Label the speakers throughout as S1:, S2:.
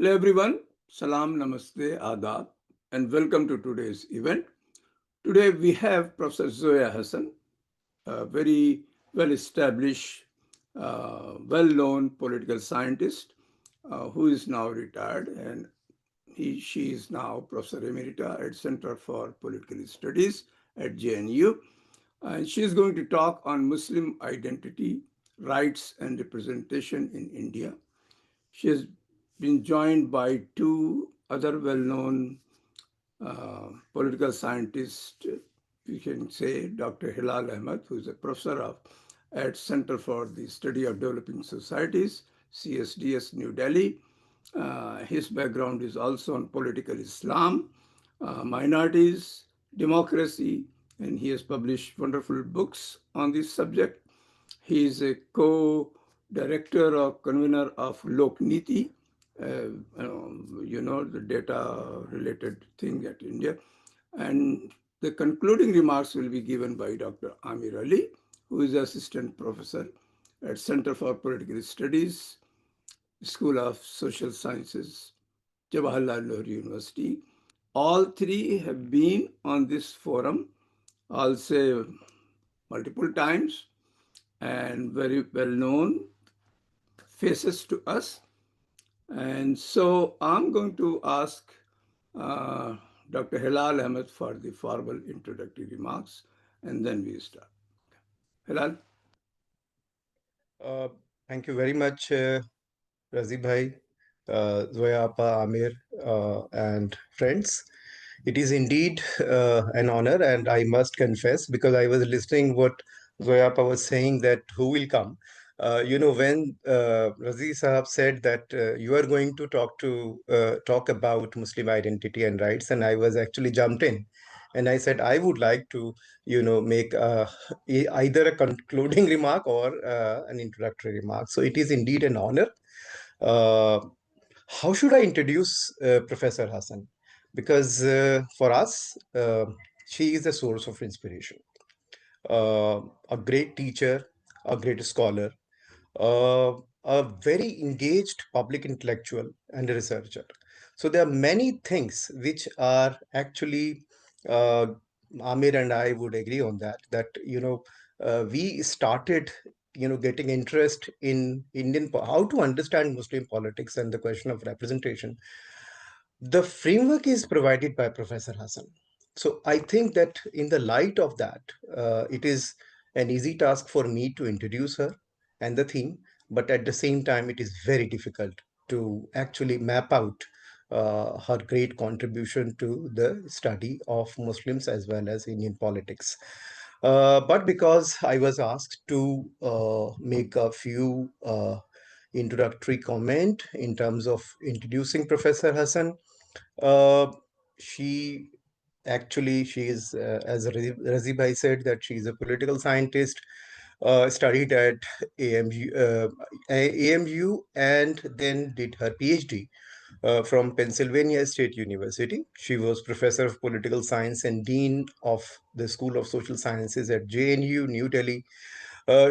S1: Hello everyone, Salam, Namaste, Adab, and welcome to today's event. Today we have Professor Zoya Hasan, a very well-established, well-known political scientist who is now retired, and she is now Professor Emerita at Center for Political Studies at JNU. And she is going to talk on Muslim identity, rights, and representation in India. She has been joined by two other well-known political scientists. We can say Dr. Hilal Ahmed, who is a professor at Center for the Study of Developing Societies, CSDS, New Delhi. His background is also on political Islam, minorities, democracy, and he has published wonderful books on this subject. He is a co-director or convener of Lokniti, the data-related thing at India. And the concluding remarks will be given by Dr. Amir Ali, who is assistant professor at Center for Political Studies, School of Social Sciences, Jawaharlal Nehru University. All three have been on this forum, I'll say multiple times, and very well known faces to us. And so I'm going to ask uh, Dr. Hilal Ahmed for the formal introductory remarks, and then we start. Hilal?
S2: Uh, Thank you very much, Razi Bhai, Zoya Appa, Amir, and friends. It is indeed an honor, and I must confess, because I was listening what Zoya Appa was saying that who will come. When Razi Sahab said that you are going to talk about Muslim identity and rights, and I was actually jumped in, and I said I would like to, make either a concluding remark or an introductory remark. So it is indeed an honor. Uh, how should I introduce Professor Hassan? Because for us, she is a source of inspiration, a great teacher, a great scholar, uh, a very engaged public intellectual, and a researcher. So there are many things which are actually, uh, Amir and I would agree on that, we started, getting interest in how to understand Muslim politics and the question of representation. The framework is provided by Professor Hassan. So I think that in the light of that, it is an easy task for me to introduce her and the theme, but at the same time, it is very difficult to actually map out her great contribution to the study of Muslims as well as Indian politics. But because I was asked to make a few introductory comment in terms of introducing Professor Hassan, uh, she she is, as Razi Bhai said, that she is a political scientist, studied at AMU and then did her PhD from Pennsylvania State University. She was professor of political science and dean of the School of Social Sciences at JNU, New Delhi.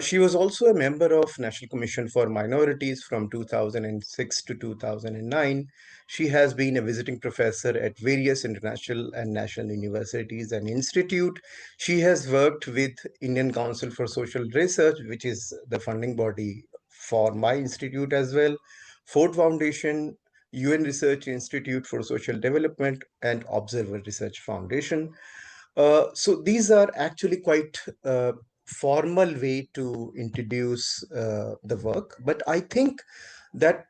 S2: She was also a member of National Commission for Minorities from 2006 to 2009. She has been a visiting professor at various international and national universities and institute. She has worked with Indian Council for Social Research, which is the funding body for my institute as well, Ford Foundation, UN Research Institute for Social Development, and Observer Research Foundation. So these are actually quite formal way to introduce the work, but I think that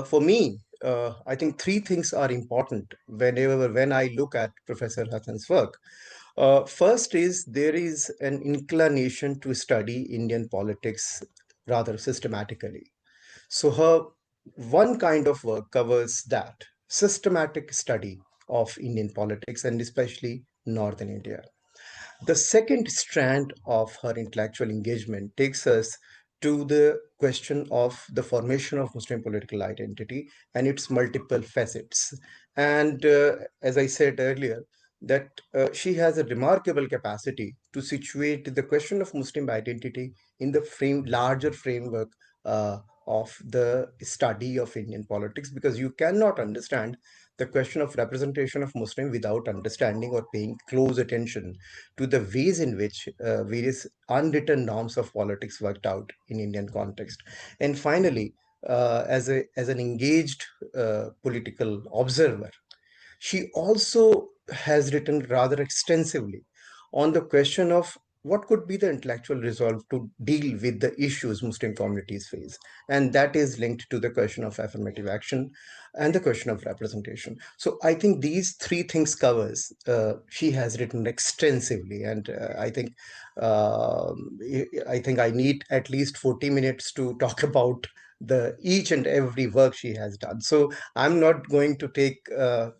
S2: for me, I think three things are important when I look at Professor Hassan's work. First is there is an inclination to study Indian politics rather systematically. So her one kind of work covers that systematic study of Indian politics and especially Northern India. The second strand of her intellectual engagement takes us to the question of the formation of Muslim political identity and its multiple facets. And as I said earlier, that she has a remarkable capacity to situate the question of Muslim identity in the larger framework uh, of the study of Indian politics, because you cannot understand the question of representation of Muslim without understanding or paying close attention to the ways in which various unwritten norms of politics worked out in Indian context. And finally, as an engaged political observer, she also has written rather extensively on the question of what could be the intellectual resolve to deal with the issues Muslim communities face. And that is linked to the question of affirmative action and the question of representation. So I think these three things covers, she has written extensively. And I think I need at least 40 minutes to talk about the each and every work she has done. So I'm not going to take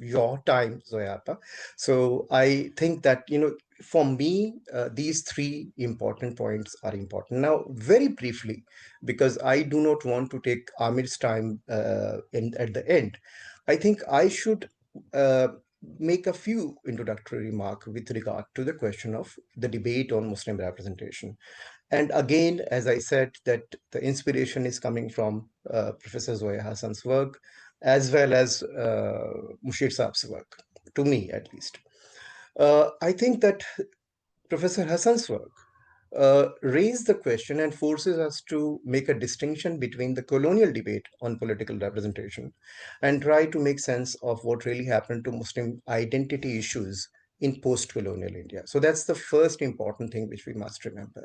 S2: your time, Zoyapa. So I think that, for me, these three important points are important. Now, very briefly, because I do not want to take Amir's time at the end, I think I should uh, make a few introductory remarks with regard to the question of the debate on Muslim representation. And again, as I said, that the inspiration is coming from Professor Zoya Hassan's work, as well as Mushir Saab's work, to me at least. I think that Professor Hassan's work raised the question and forces us to make a distinction between the colonial debate on political representation and try to make sense of what really happened to Muslim identity issues in post-colonial India. So that's the first important thing which we must remember,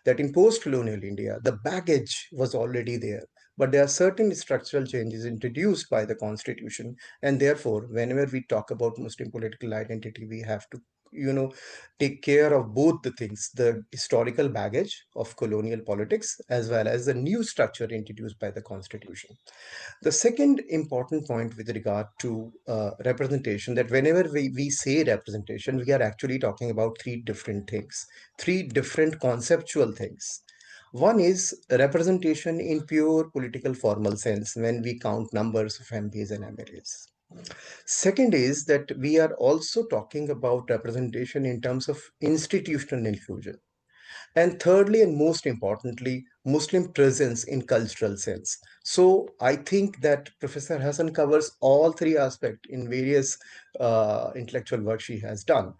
S2: that in post-colonial India, the baggage was already there, but there are certain structural changes introduced by the constitution. And therefore, whenever we talk about Muslim political identity, we have to, take care of both the things, the historical baggage of colonial politics as well as the new structure introduced by the constitution. The second important point with regard to representation, that whenever we say representation, we are actually talking about three different things, three different conceptual things. One is representation in pure political formal sense, when we count numbers of MPs and MLAs. Second is that we are also talking about representation in terms of institutional inclusion. And thirdly, and most importantly, Muslim presence in cultural sense. So I think that Professor Hassan covers all three aspects in various intellectual work she has done.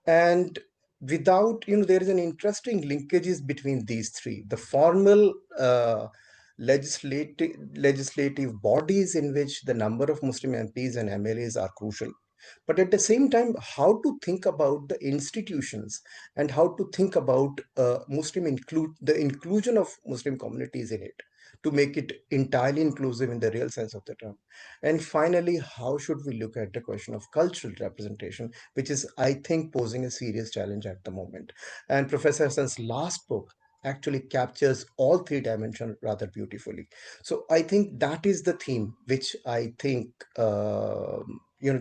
S2: And without, there is an interesting linkages between these three. The formal legislative bodies in which the number of Muslim MPs and MLAs are crucial. But at the same time, how to think about the institutions and how to think about the inclusion of Muslim communities in it, to make it entirely inclusive in the real sense of the term. And finally, how should we look at the question of cultural representation, which is, I think, posing a serious challenge at the moment. And Professor Hassan's last book actually captures all three dimensions rather beautifully. So I think that is the theme which I think,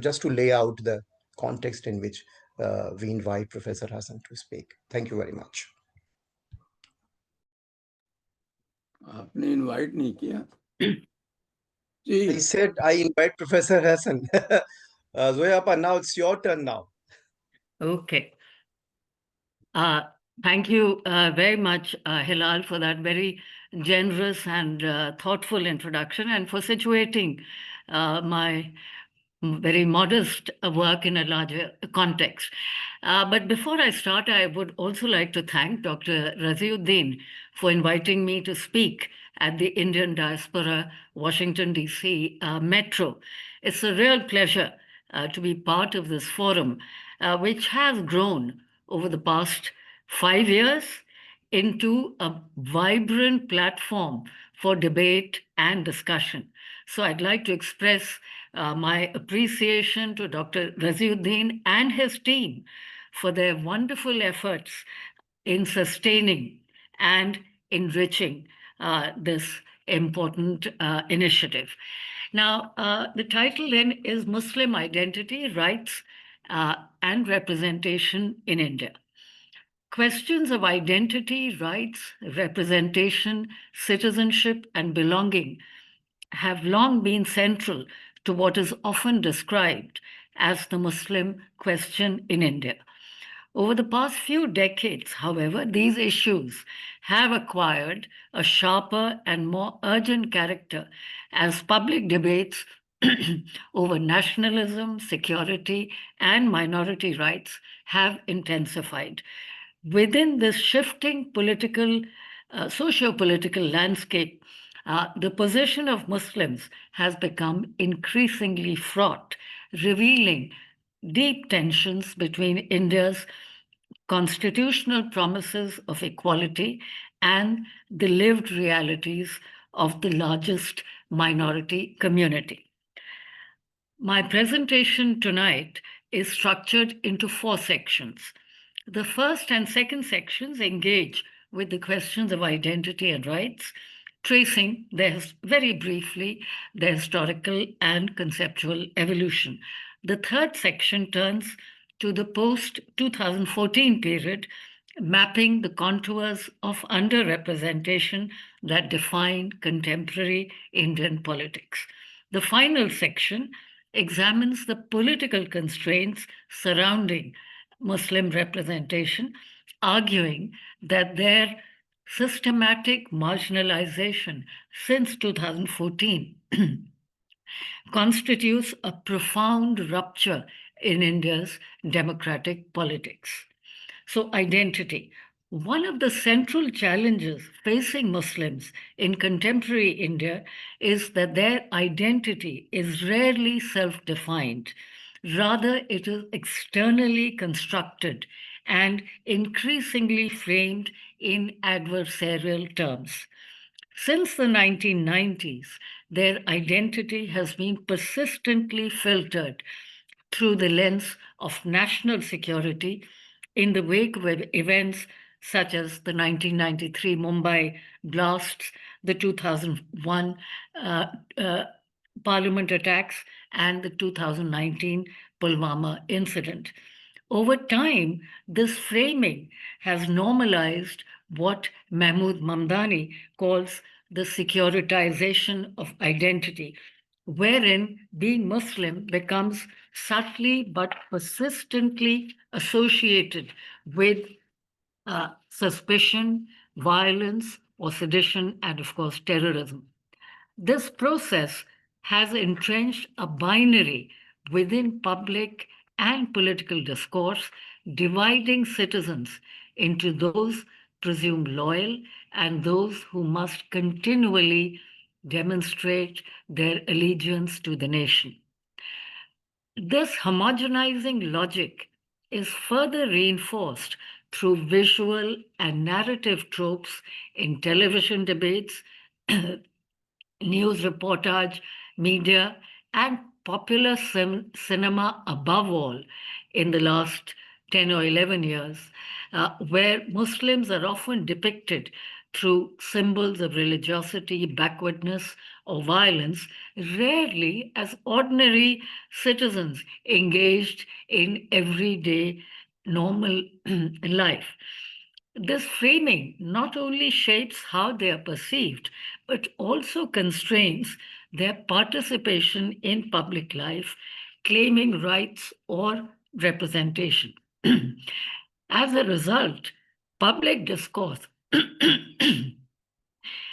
S2: just to lay out the context in which we invite Professor Hassan to speak. Thank you very much.
S1: आपने invite नहीं किया
S2: I
S1: जी
S2: said I invite Professor Hassan. Zoya, now it's your turn now.
S3: Okay. Thank you very much, Hilal, for that very generous and thoughtful introduction, and for situating my very modest work in a larger context. But before I start, I would also like to thank Dr. Raziuddin for inviting me to speak at the Indian Diaspora Washington, D.C. Metro. It's a real pleasure to be part of this forum, which has grown over the past 5 years into a vibrant platform for debate and discussion. So I'd like to express my appreciation to Dr. Raziuddin and his team for their wonderful efforts in sustaining and enriching this important initiative. Now, the title then is Muslim Identity, Rights, and Representation in India. Questions of identity, rights, representation, citizenship, and belonging have long been central to what is often described as the Muslim question in India. Over the past few decades, however, these issues have acquired a sharper and more urgent character as public debates over nationalism, security, and minority rights have intensified. Within this shifting socio-political landscape, the position of Muslims has become increasingly fraught, revealing deep tensions between India's constitutional promises of equality and the lived realities of the largest minority community. My presentation tonight is structured into four sections. The first and second sections engage with the questions of identity and rights, tracing very briefly their historical and conceptual evolution. The third section turns to the post 2014 period, mapping the contours of underrepresentation that define contemporary Indian politics. The final section examines the political constraints surrounding Muslim representation, arguing that their systematic marginalization since 2014 constitutes a profound rupture in India's democratic politics. So, identity. One of the central challenges facing Muslims in contemporary India is that their identity is rarely self defined. Rather, it is externally constructed and increasingly framed in adversarial terms. Since the 1990s, their identity has been persistently filtered through the lens of national security in the wake of events such as the 1993 Mumbai blasts, the 2001 uh, uh, parliament attacks, and the 2019 Pulwama incident. Over time, this framing has normalized what Mahmood Mamdani calls the securitization of identity, wherein being Muslim becomes subtly but persistently associated with suspicion, violence, or sedition, and of course, terrorism. This process has entrenched a binary within public and political discourse, dividing citizens into those presumed loyal and those who must continually demonstrate their allegiance to the nation. This homogenizing logic is further reinforced through visual and narrative tropes in television debates, news reportage, media, and popular cinema above all in the last 10 or 11 years, where Muslims are often depicted through symbols of religiosity, backwardness, or violence, rarely as ordinary citizens engaged in everyday normal life. This framing not only shapes how they are perceived, but also constrains their participation in public life, claiming rights or representation. As a result, public discourse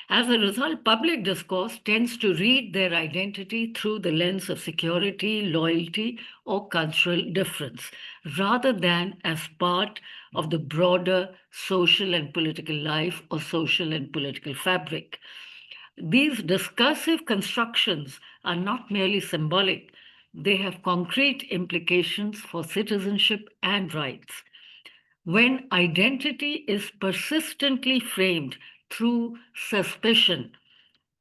S3: As a result, public discourse tends to read their identity through the lens of security, loyalty, or cultural difference, rather than as part of the broader social and political life or social and political fabric. These discursive constructions are not merely symbolic, they have concrete implications for citizenship and rights. When identity is persistently framed through suspicion,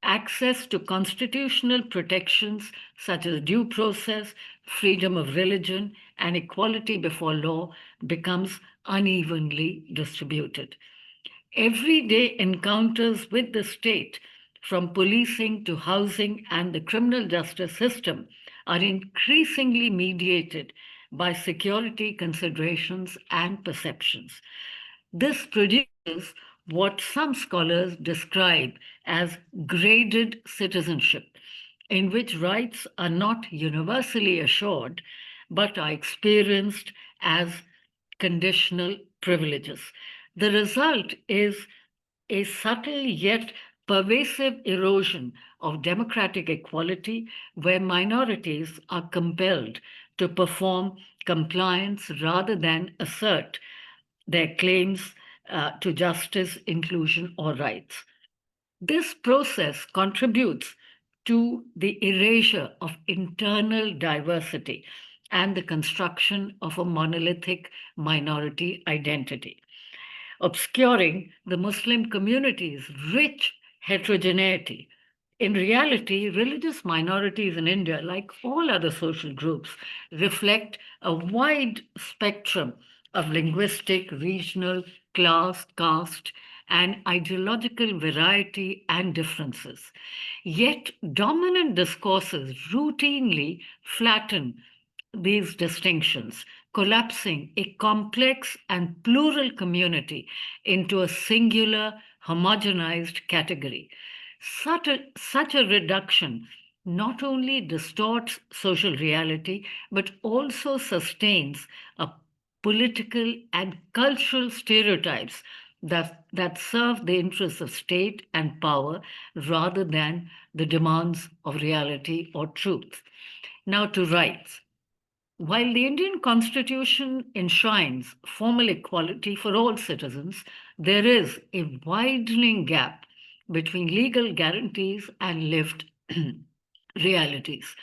S3: access to constitutional protections such as due process, freedom of religion, and equality before law becomes unevenly distributed. Everyday encounters with the state, from policing to housing and the criminal justice system, are increasingly mediated by security considerations and perceptions. This produces what some scholars describe as graded citizenship, in which rights are not universally assured but are experienced as conditional privileges. The result is a subtle yet pervasive erosion of democratic equality where minorities are compelled to perform compliance rather than assert their claims to justice, inclusion, or rights. This process contributes to the erasure of internal diversity and the construction of a monolithic minority identity, obscuring the Muslim community's rich heterogeneity. In reality, religious minorities in India, like all other social groups, reflect a wide spectrum of linguistic, regional, class, caste, and ideological variety and differences. Yet, dominant discourses routinely flatten these distinctions, collapsing a complex and plural community into a singular, homogenized category. Such a reduction not only distorts social reality, but also sustains a political and cultural stereotypes that serve the interests of state and power rather than the demands of reality or truth. Now to rights. While the Indian Constitution enshrines formal equality for all citizens, there is a widening gap between legal guarantees and lived realities.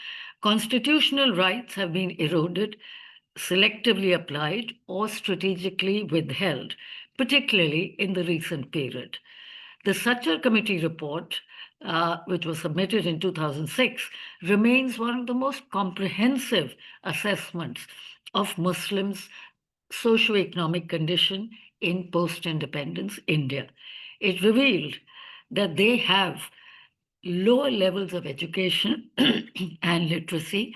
S3: Constitutional rights have been eroded, selectively applied, or strategically withheld, particularly in the recent period. The Sachar Committee report, which was submitted in 2006, remains one of the most comprehensive assessments of Muslims' socioeconomic condition in post independence India. It revealed that they have lower levels of education and literacy,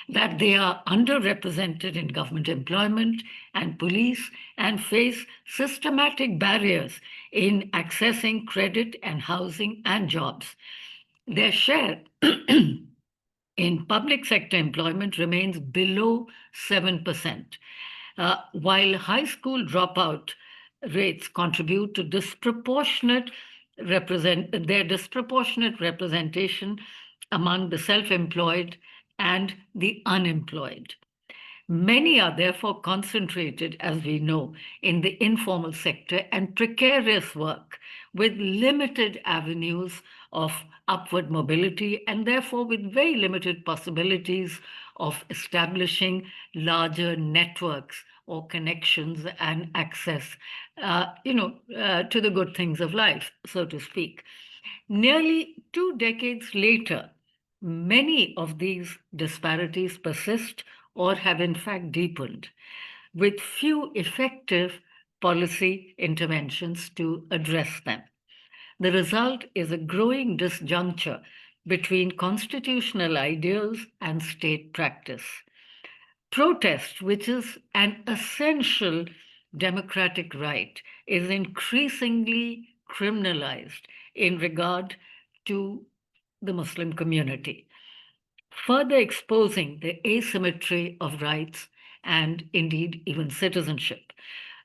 S3: that they are underrepresented in government employment and police, and face systematic barriers in accessing credit and housing and jobs. Their share in public sector employment remains below 7%, while high school dropout rates contribute to their disproportionate representation among the self-employed and the unemployed. Many are therefore concentrated, as we know, in the informal sector and precarious work with limited avenues of upward mobility and therefore with very limited possibilities of establishing larger networks or connections and access, to the good things of life, so to speak. Nearly 2 decades later, many of these disparities persist or have in fact deepened, with few effective policy interventions to address them. The result is a growing disjuncture between constitutional ideals and state practice. Protest, which is an essential democratic right, is increasingly criminalized in regard to the Muslim community, further exposing the asymmetry of rights and indeed even citizenship.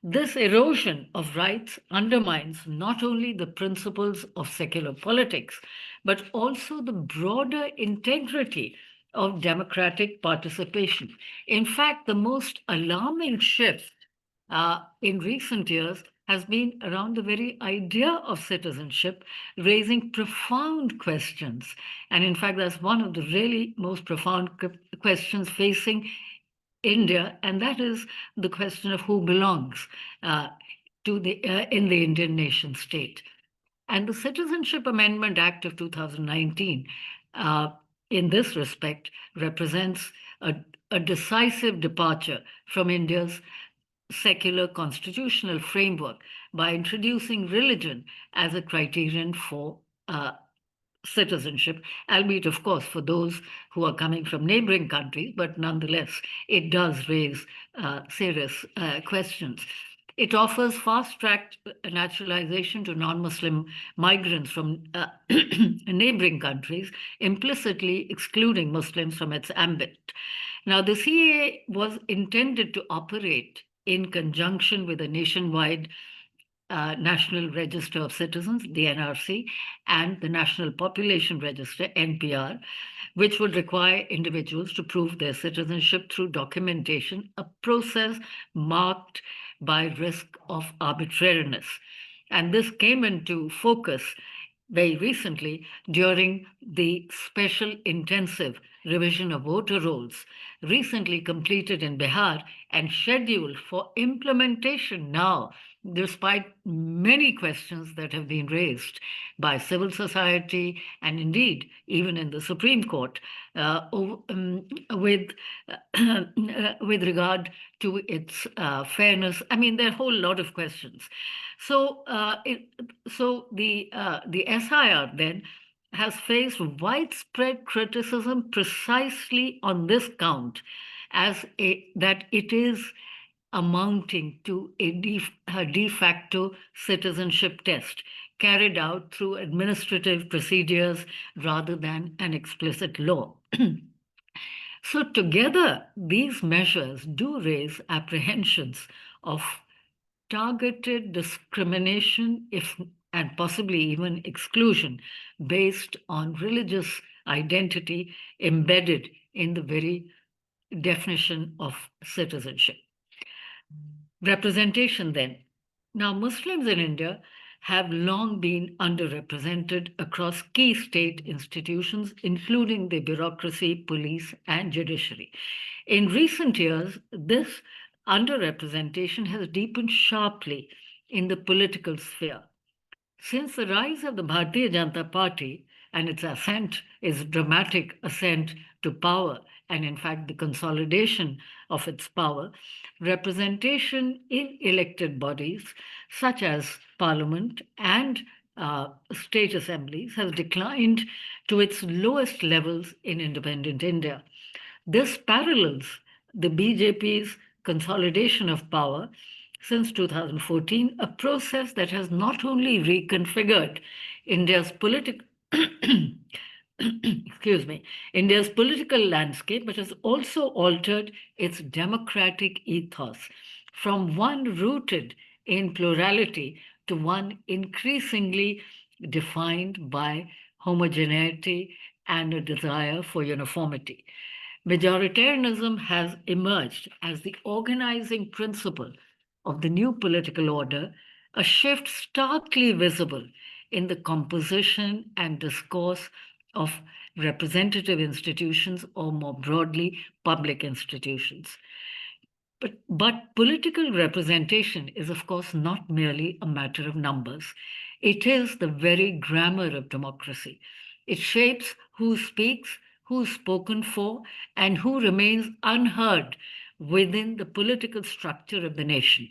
S3: This erosion of rights undermines not only the principles of secular politics, but also the broader integrity of democratic participation. In fact, the most alarming shift in recent years has been around the very idea of citizenship, raising profound questions. And in fact, that's one of the really most profound questions facing India, and that is the question of who belongs in the Indian nation state. And the Citizenship Amendment Act of 2019, in this respect, represents a decisive departure from India's secular constitutional framework by introducing religion as a criterion for citizenship, albeit, of course, for those who are coming from neighboring countries, but nonetheless, it does raise serious questions. It offers fast track naturalization to non Muslim migrants from neighboring countries, implicitly excluding Muslims from its ambit. Now, the CAA was intended to operate in conjunction with a nationwide National Register of Citizens, the NRC, and the National Population Register, NPR, which would require individuals to prove their citizenship through documentation, a process marked by risk of arbitrariness. And this came into focus very recently during the special intensive revision of voter rolls recently completed in Bihar and scheduled for implementation now, despite many questions that have been raised by civil society and indeed even in the Supreme Court with with regard to its fairness. I mean, there are a whole lot of questions. So, the SIR then has faced widespread criticism precisely on this count, that it is amounting to a de facto citizenship test carried out through administrative procedures rather than an explicit law. So, together, these measures do raise apprehensions of targeted discrimination, if and possibly even exclusion, based on religious identity embedded in the very definition of citizenship. Representation, then. Now, Muslims in India have long been underrepresented across key state institutions, including the bureaucracy, police, and judiciary. In recent years, this underrepresentation has deepened sharply in the political sphere. Since the rise of the Bharatiya Janata Party and its ascent, its dramatic ascent to power, and in fact the consolidation of its power, representation in elected bodies such as parliament and state assemblies has declined to its lowest levels in independent India. This parallels the BJP's consolidation of power since 2014, a process that has not only reconfigured India's political excuse me, India's political landscape, but has also altered its democratic ethos from one rooted in plurality to one increasingly defined by homogeneity and a desire for uniformity. Majoritarianism has emerged as the organizing principle of the new political order, a shift starkly visible in the composition and discourse of representative institutions, or more broadly, public institutions. But political representation is, of course, not merely a matter of numbers. It is the very grammar of democracy. It shapes who speaks, who's spoken for, and who remains unheard within the political structure of the nation.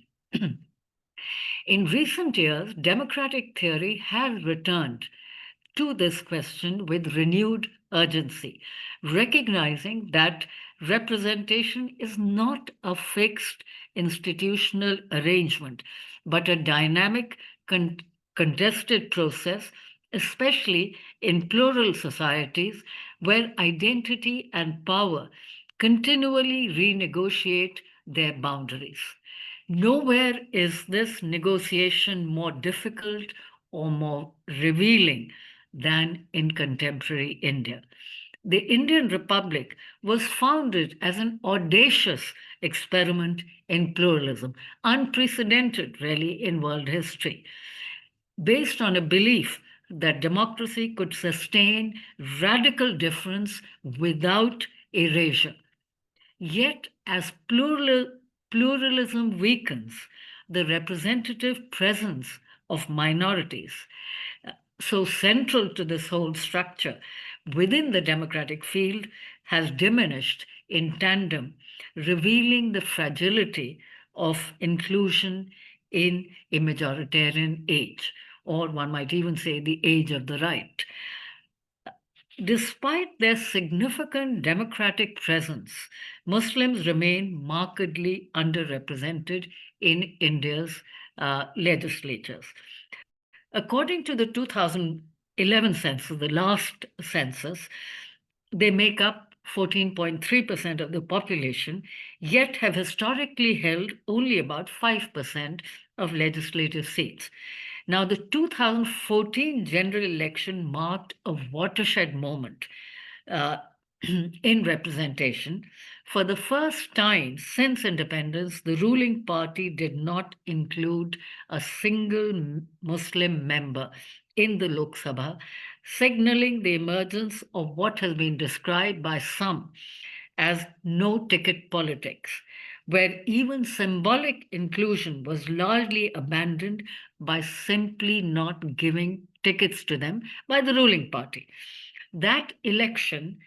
S3: In recent years, democratic theory has returned to this question with renewed urgency, recognizing that representation is not a fixed institutional arrangement, but a dynamic, contested process, especially in plural societies where identity and power continually renegotiate their boundaries. Nowhere is this negotiation more difficult or more revealing than in contemporary India. The Indian Republic was founded as an audacious experiment in pluralism, unprecedented really in world history, based on a belief that democracy could sustain radical difference without erasure. Yet, as pluralism weakens, the representative presence of minorities, so central to this whole structure within the democratic field, has diminished in tandem, revealing the fragility of inclusion in a majoritarian age, or one might even say the age of the right. Despite their significant democratic presence, Muslims remain markedly underrepresented in India's legislatures. According to the 2011 census, the last census, they make up 14.3% of the population, yet have historically held only about 5% of legislative seats. Now, the 2014 general election marked a watershed moment uh, in representation. For the first time since independence, the ruling party did not include a single Muslim member in the Lok Sabha, signaling the emergence of what has been described by some as no ticket politics, where even symbolic inclusion was largely abandoned by simply not giving tickets to them by the ruling party. That election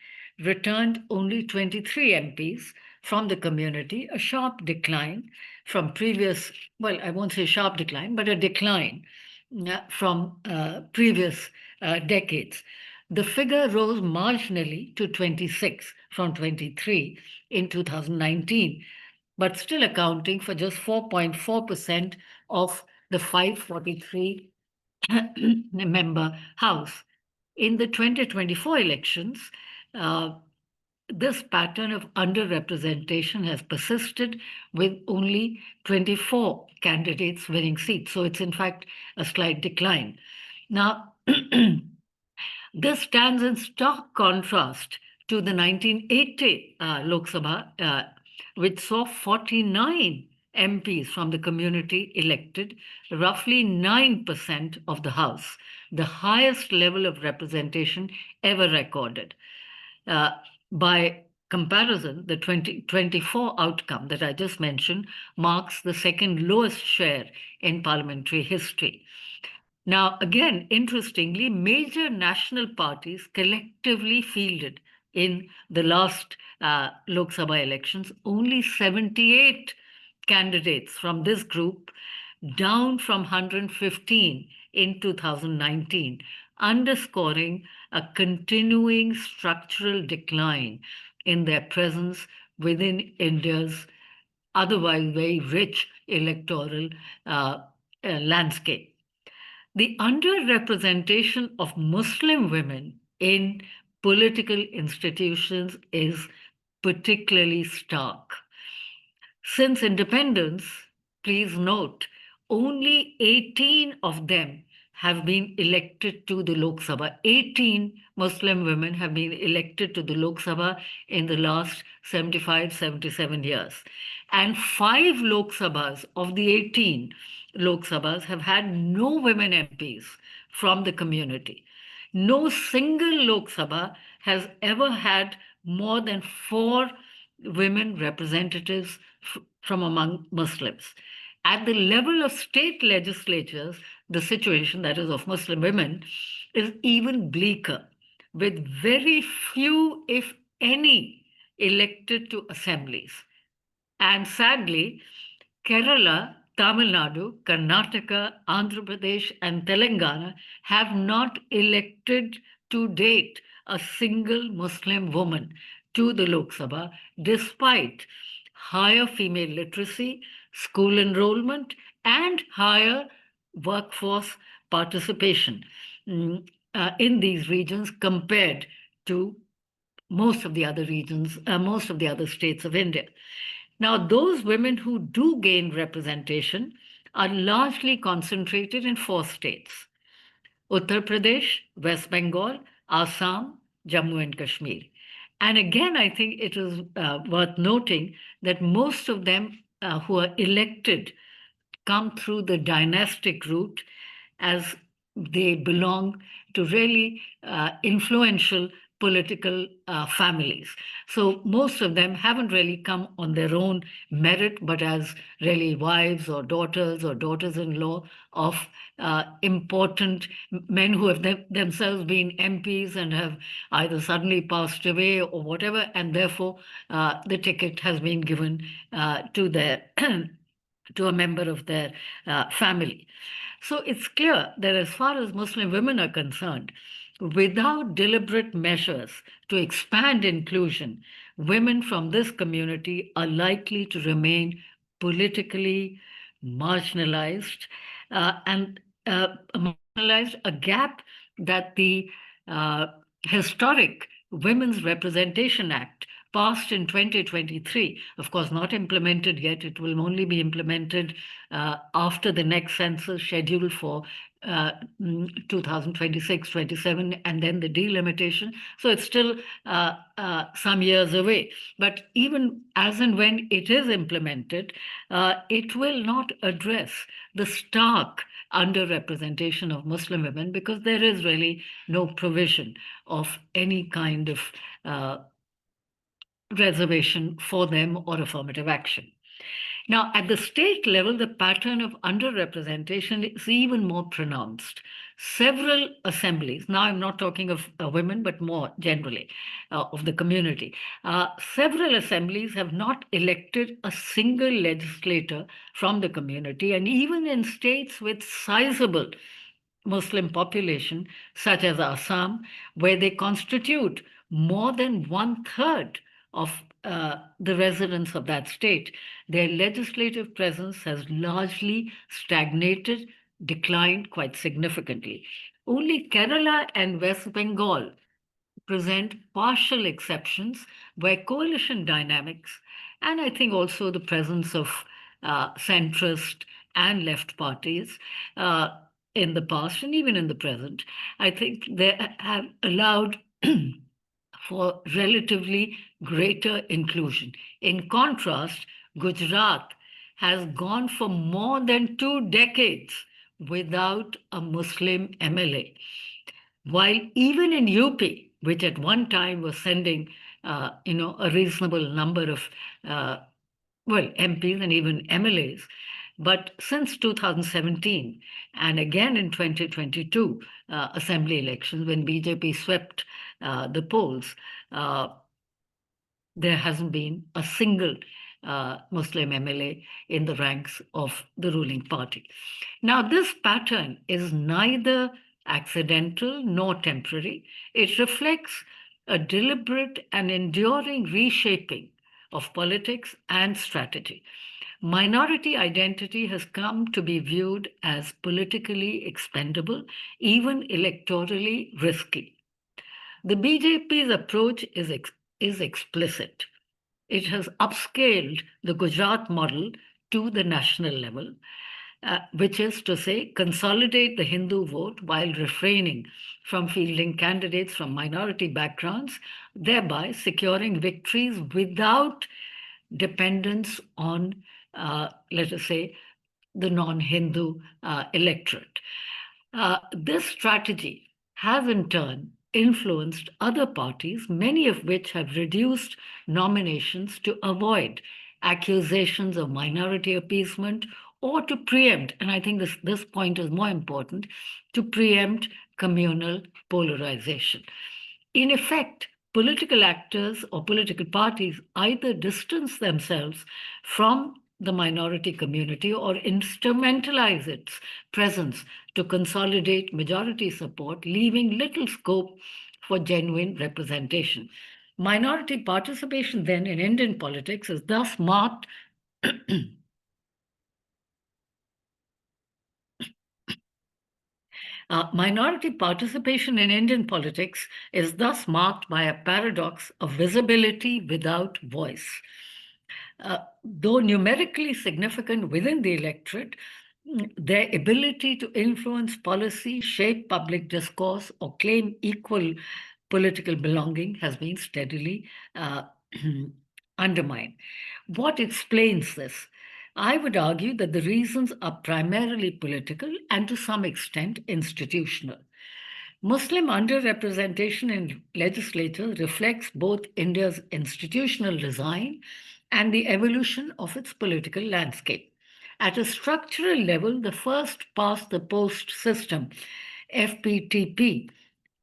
S3: returned only 23 MPs from the community, a sharp decline from previous, well, I won't say sharp decline, but a decline from previous decades. The figure rose marginally to 26 from 23 in 2019, but still accounting for just 4.4% of the 543 member House. In the 2024 elections, uh, this pattern of underrepresentation has persisted with only 24 candidates winning seats. So it's in fact a slight decline. Now, this stands in stark contrast to the 1980 Lok Sabha, which saw 49 MPs from the community elected, roughly 9% of the House, the highest level of representation ever recorded. Uh, by comparison, the 2024 outcome that I just mentioned marks the second lowest share in parliamentary history. Now, again, interestingly, major national parties collectively fielded in the last Lok Sabha elections only 78 candidates from this group, down from 115 in 2019, underscoring a continuing structural decline in their presence within India's otherwise very rich electoral landscape. The underrepresentation of Muslim women in political institutions is particularly stark. Since independence, please note, only 18 of them have been elected to the Lok Sabha. 18 Muslim women have been elected to the Lok Sabha in the last 75, 77 years. And 5 Lok Sabhas of the 18 Lok Sabhas have had no women MPs from the community. No single Lok Sabha has ever had more than 4 women representatives from among Muslims. At the level of state legislatures, the situation, that is, of Muslim women, is even bleaker, with very few, if any, elected to assemblies. And sadly, Kerala, Tamil Nadu, Karnataka, Andhra Pradesh, and Telangana have not elected to date a single Muslim woman to the Lok Sabha, despite higher female literacy, school enrollment, and higher workforce participation in these regions compared to most of the other regions, most of the other states of India. Now, those women who do gain representation are largely concentrated in 4 states: Uttar Pradesh, West Bengal, Assam, Jammu and Kashmir. And again, I think it is worth noting that most of them who are elected come through the dynastic route, as they belong to really influential political families. So most of them haven't really come on their own merit, but as really wives or daughters in law of important men who have themselves been MPs and have either suddenly passed away or whatever, and therefore the ticket has been given to their to a member of their family. So it's clear that as far as Muslim women are concerned, without deliberate measures to expand inclusion, women from this community are likely to remain politically marginalized and marginalized, a gap that the historic Women's Representation Act, passed in 2023. Of course, not implemented yet. It will only be implemented after the next census scheduled for 2026, 27, and then the delimitation. So it's still some years away. But even as and when it is implemented, it will not address the stark underrepresentation of Muslim women, because there is really no provision of any kind of reservation for them or affirmative action. Now, at the state level, the pattern of underrepresentation is even more pronounced. Several assemblies, now I'm not talking of women, but more generally of the community, several assemblies have not elected a single legislator from the community, and even in states with sizable Muslim population, such as Assam, where they constitute more than one third of the residents of that state, their legislative presence has largely stagnated, declined quite significantly. Only Kerala and West Bengal present partial exceptions where coalition dynamics, and I think also the presence of centrist and left parties in the past and even in the present, I think they have allowed for relatively greater inclusion. In contrast, Gujarat has gone for more than 2 decades without a Muslim MLA. While even in UP, which at one time was sending, a reasonable number of, MPs and even MLAs, but since 2017 and again in 2022 assembly elections, when BJP swept the polls, there hasn't been a single Muslim MLA in the ranks of the ruling party. Now, this pattern is neither accidental nor temporary. It reflects a deliberate and enduring reshaping of politics and strategy. Minority identity has come to be viewed as politically expendable, even electorally risky. The BJP's approach is explicit. It has upscaled the Gujarat model to the national level, which is to say, consolidate the Hindu vote while refraining from fielding candidates from minority backgrounds, thereby securing victories without dependence on, let us say, the non Hindu electorate. This strategy has in turn influenced other parties, many of which have reduced nominations to avoid accusations of minority appeasement or to preempt, and I think this point is more important, to preempt communal polarization. In effect, political actors or political parties either distance themselves from the minority community or instrumentalize its presence to consolidate majority support, leaving little scope for genuine representation. Minority participation then in Indian politics is thus marked minority participation in Indian politics is thus marked by a paradox of visibility without voice. Though numerically significant within the electorate, their ability to influence policy, shape public discourse, or claim equal political belonging has been steadily undermined. What explains this? I would argue that the reasons are primarily political and to some extent institutional. Muslim underrepresentation in legislatures reflects both India's institutional design and the evolution of its political landscape. At a structural level, the first past the post system, FPTP,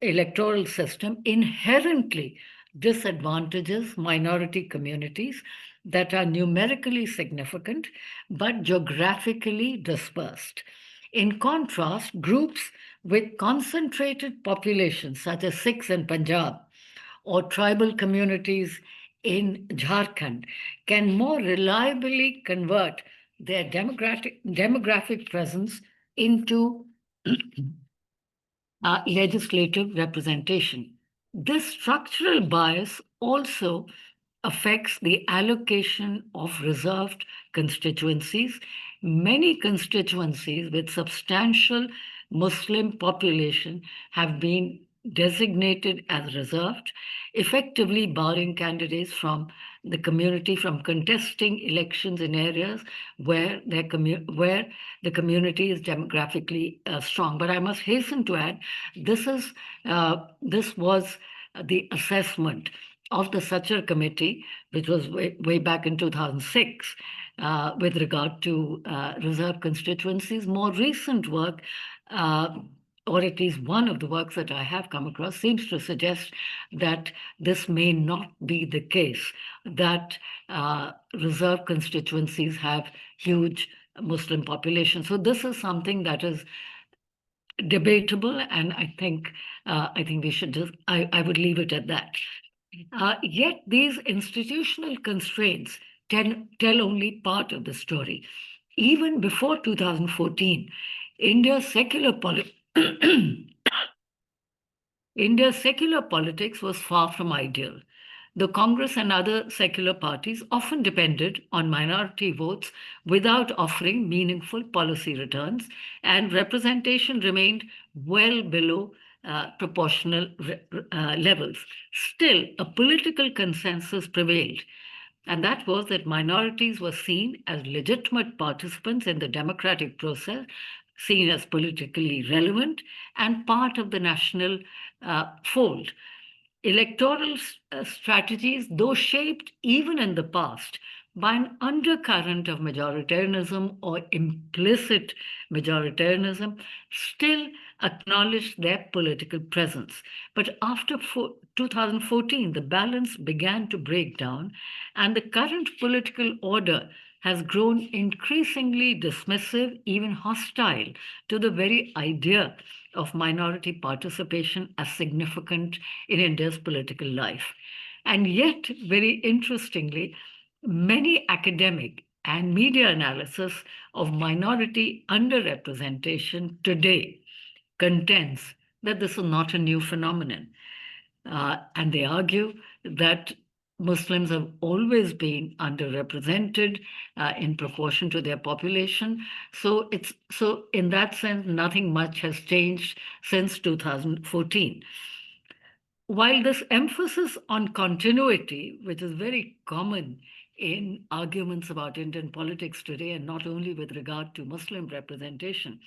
S3: electoral system, inherently disadvantages minority communities that are numerically significant but geographically dispersed. In contrast, groups with concentrated populations, such as Sikhs in Punjab or tribal communities in Jharkhand, can more reliably convert their demographic presence into legislative representation. This structural bias also affects the allocation of reserved constituencies. Many constituencies with substantial Muslim population have been designated as reserved, effectively barring candidates from the community from contesting elections in areas where where the community is demographically strong. But I must hasten to add, this was the assessment of the Sachar Committee, which was way back in 2006, with regard to reserve constituencies. More recent work, uh, or at least one of the works that I have come across, seems to suggest that this may not be the case, that reserve constituencies have huge Muslim populations. So this is something that is debatable, and I think we should just I would leave it at that. Yet these institutional constraints tell only part of the story. Even before 2014, India's secular poli- India's secular politics was far from ideal. The Congress and other secular parties often depended on minority votes without offering meaningful policy returns, and representation remained well below proportional levels. Still, a political consensus prevailed, and that was that minorities were seen as legitimate participants in the democratic process, seen as politically relevant and part of the national fold. Electoral strategies, though shaped even in the past by an undercurrent of majoritarianism or implicit majoritarianism, still acknowledged their political presence. But after 2014, the balance began to break down, and the current political order has grown increasingly dismissive, even hostile to the very idea of minority participation as significant in India's political life. And yet, very interestingly, many academic and media analysis of minority underrepresentation today contends that this is not a new phenomenon. And they argue that Muslims have always been underrepresented in proportion to their population. So in that sense, nothing much has changed since 2014. While this emphasis on continuity, which is very common in arguments about Indian politics today, and not only with regard to Muslim representation,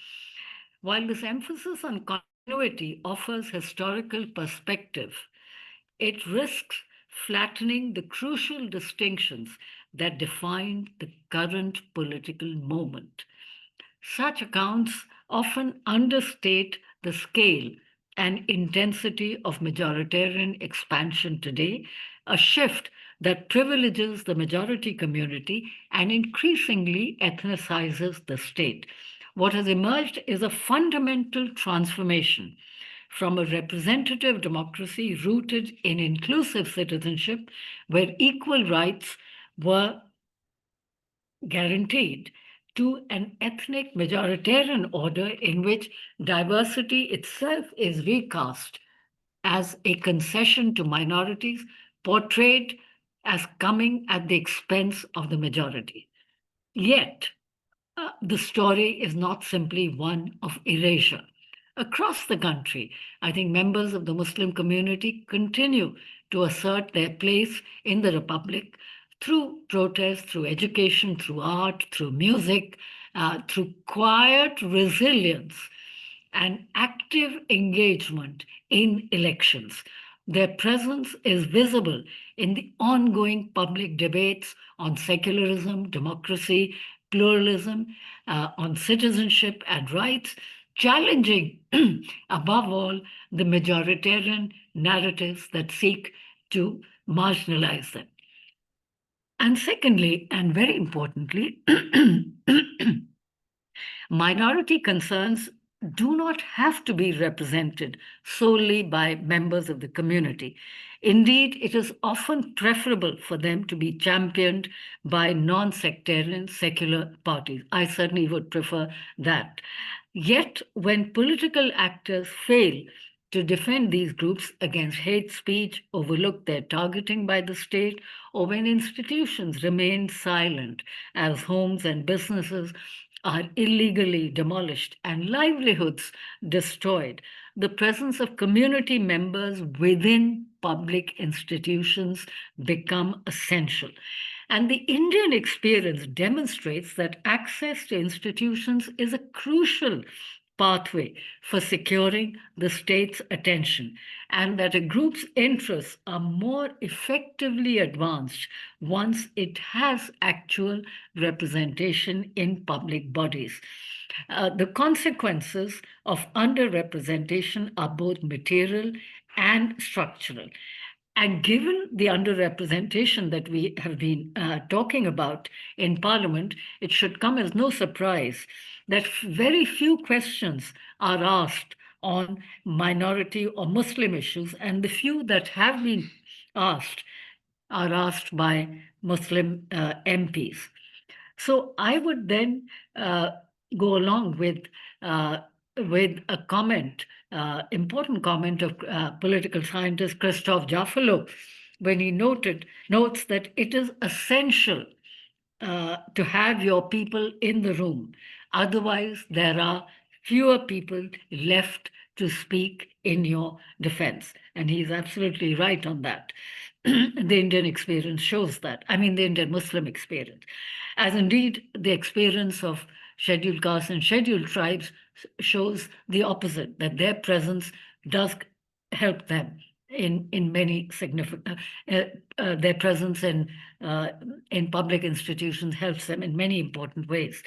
S3: while this emphasis on continuity offers historical perspective, it risks flattening the crucial distinctions that define the current political moment. Such accounts often understate the scale and intensity of majoritarian expansion today, a shift that privileges the majority community and increasingly ethnicizes the state. What has emerged is a fundamental transformation from a representative democracy rooted in inclusive citizenship, where equal rights were guaranteed, to an ethnic majoritarian order in which diversity itself is recast as a concession to minorities, portrayed as coming at the expense of the majority. Yet, the story is not simply one of erasure. Across the country, I think members of the Muslim community continue to assert their place in the Republic through protest, through education, through art, through music, through quiet resilience and active engagement in elections. Their presence is visible in the ongoing public debates on secularism, democracy, pluralism, on citizenship and rights, challenging, above all, the majoritarian narratives that seek to marginalize them. And secondly, and very importantly, minority concerns do not have to be represented solely by members of the community. Indeed, it is often preferable for them to be championed by non sectarian secular parties. I certainly would prefer that. Yet, when political actors fail to defend these groups against hate speech, overlook their targeting by the state, or when institutions remain silent as homes and businesses are illegally demolished and livelihoods destroyed. The presence of community members within public institutions become essential. And the Indian experience demonstrates that access to institutions is a crucial pathway for securing the state's attention, and that a group's interests are more effectively advanced once it has actual representation in public bodies. The consequences of underrepresentation are both material and structural. And given the underrepresentation that we have been talking about in Parliament, it should come as no surprise that very few questions are asked on minority or Muslim issues, and the few that have been asked are asked by Muslim MPs. So I would then go along with a comment, important comment of political scientist Christoph Jaffalo, when he notes that it is essential to have your people in the room. Otherwise, there are fewer people left to speak in your defense. And he's absolutely right on that. The Indian experience shows that. I mean, the Indian Muslim experience. As indeed the experience of scheduled castes and scheduled tribes shows the opposite, that their presence does help them in many significant their presence in public institutions helps them in many important ways.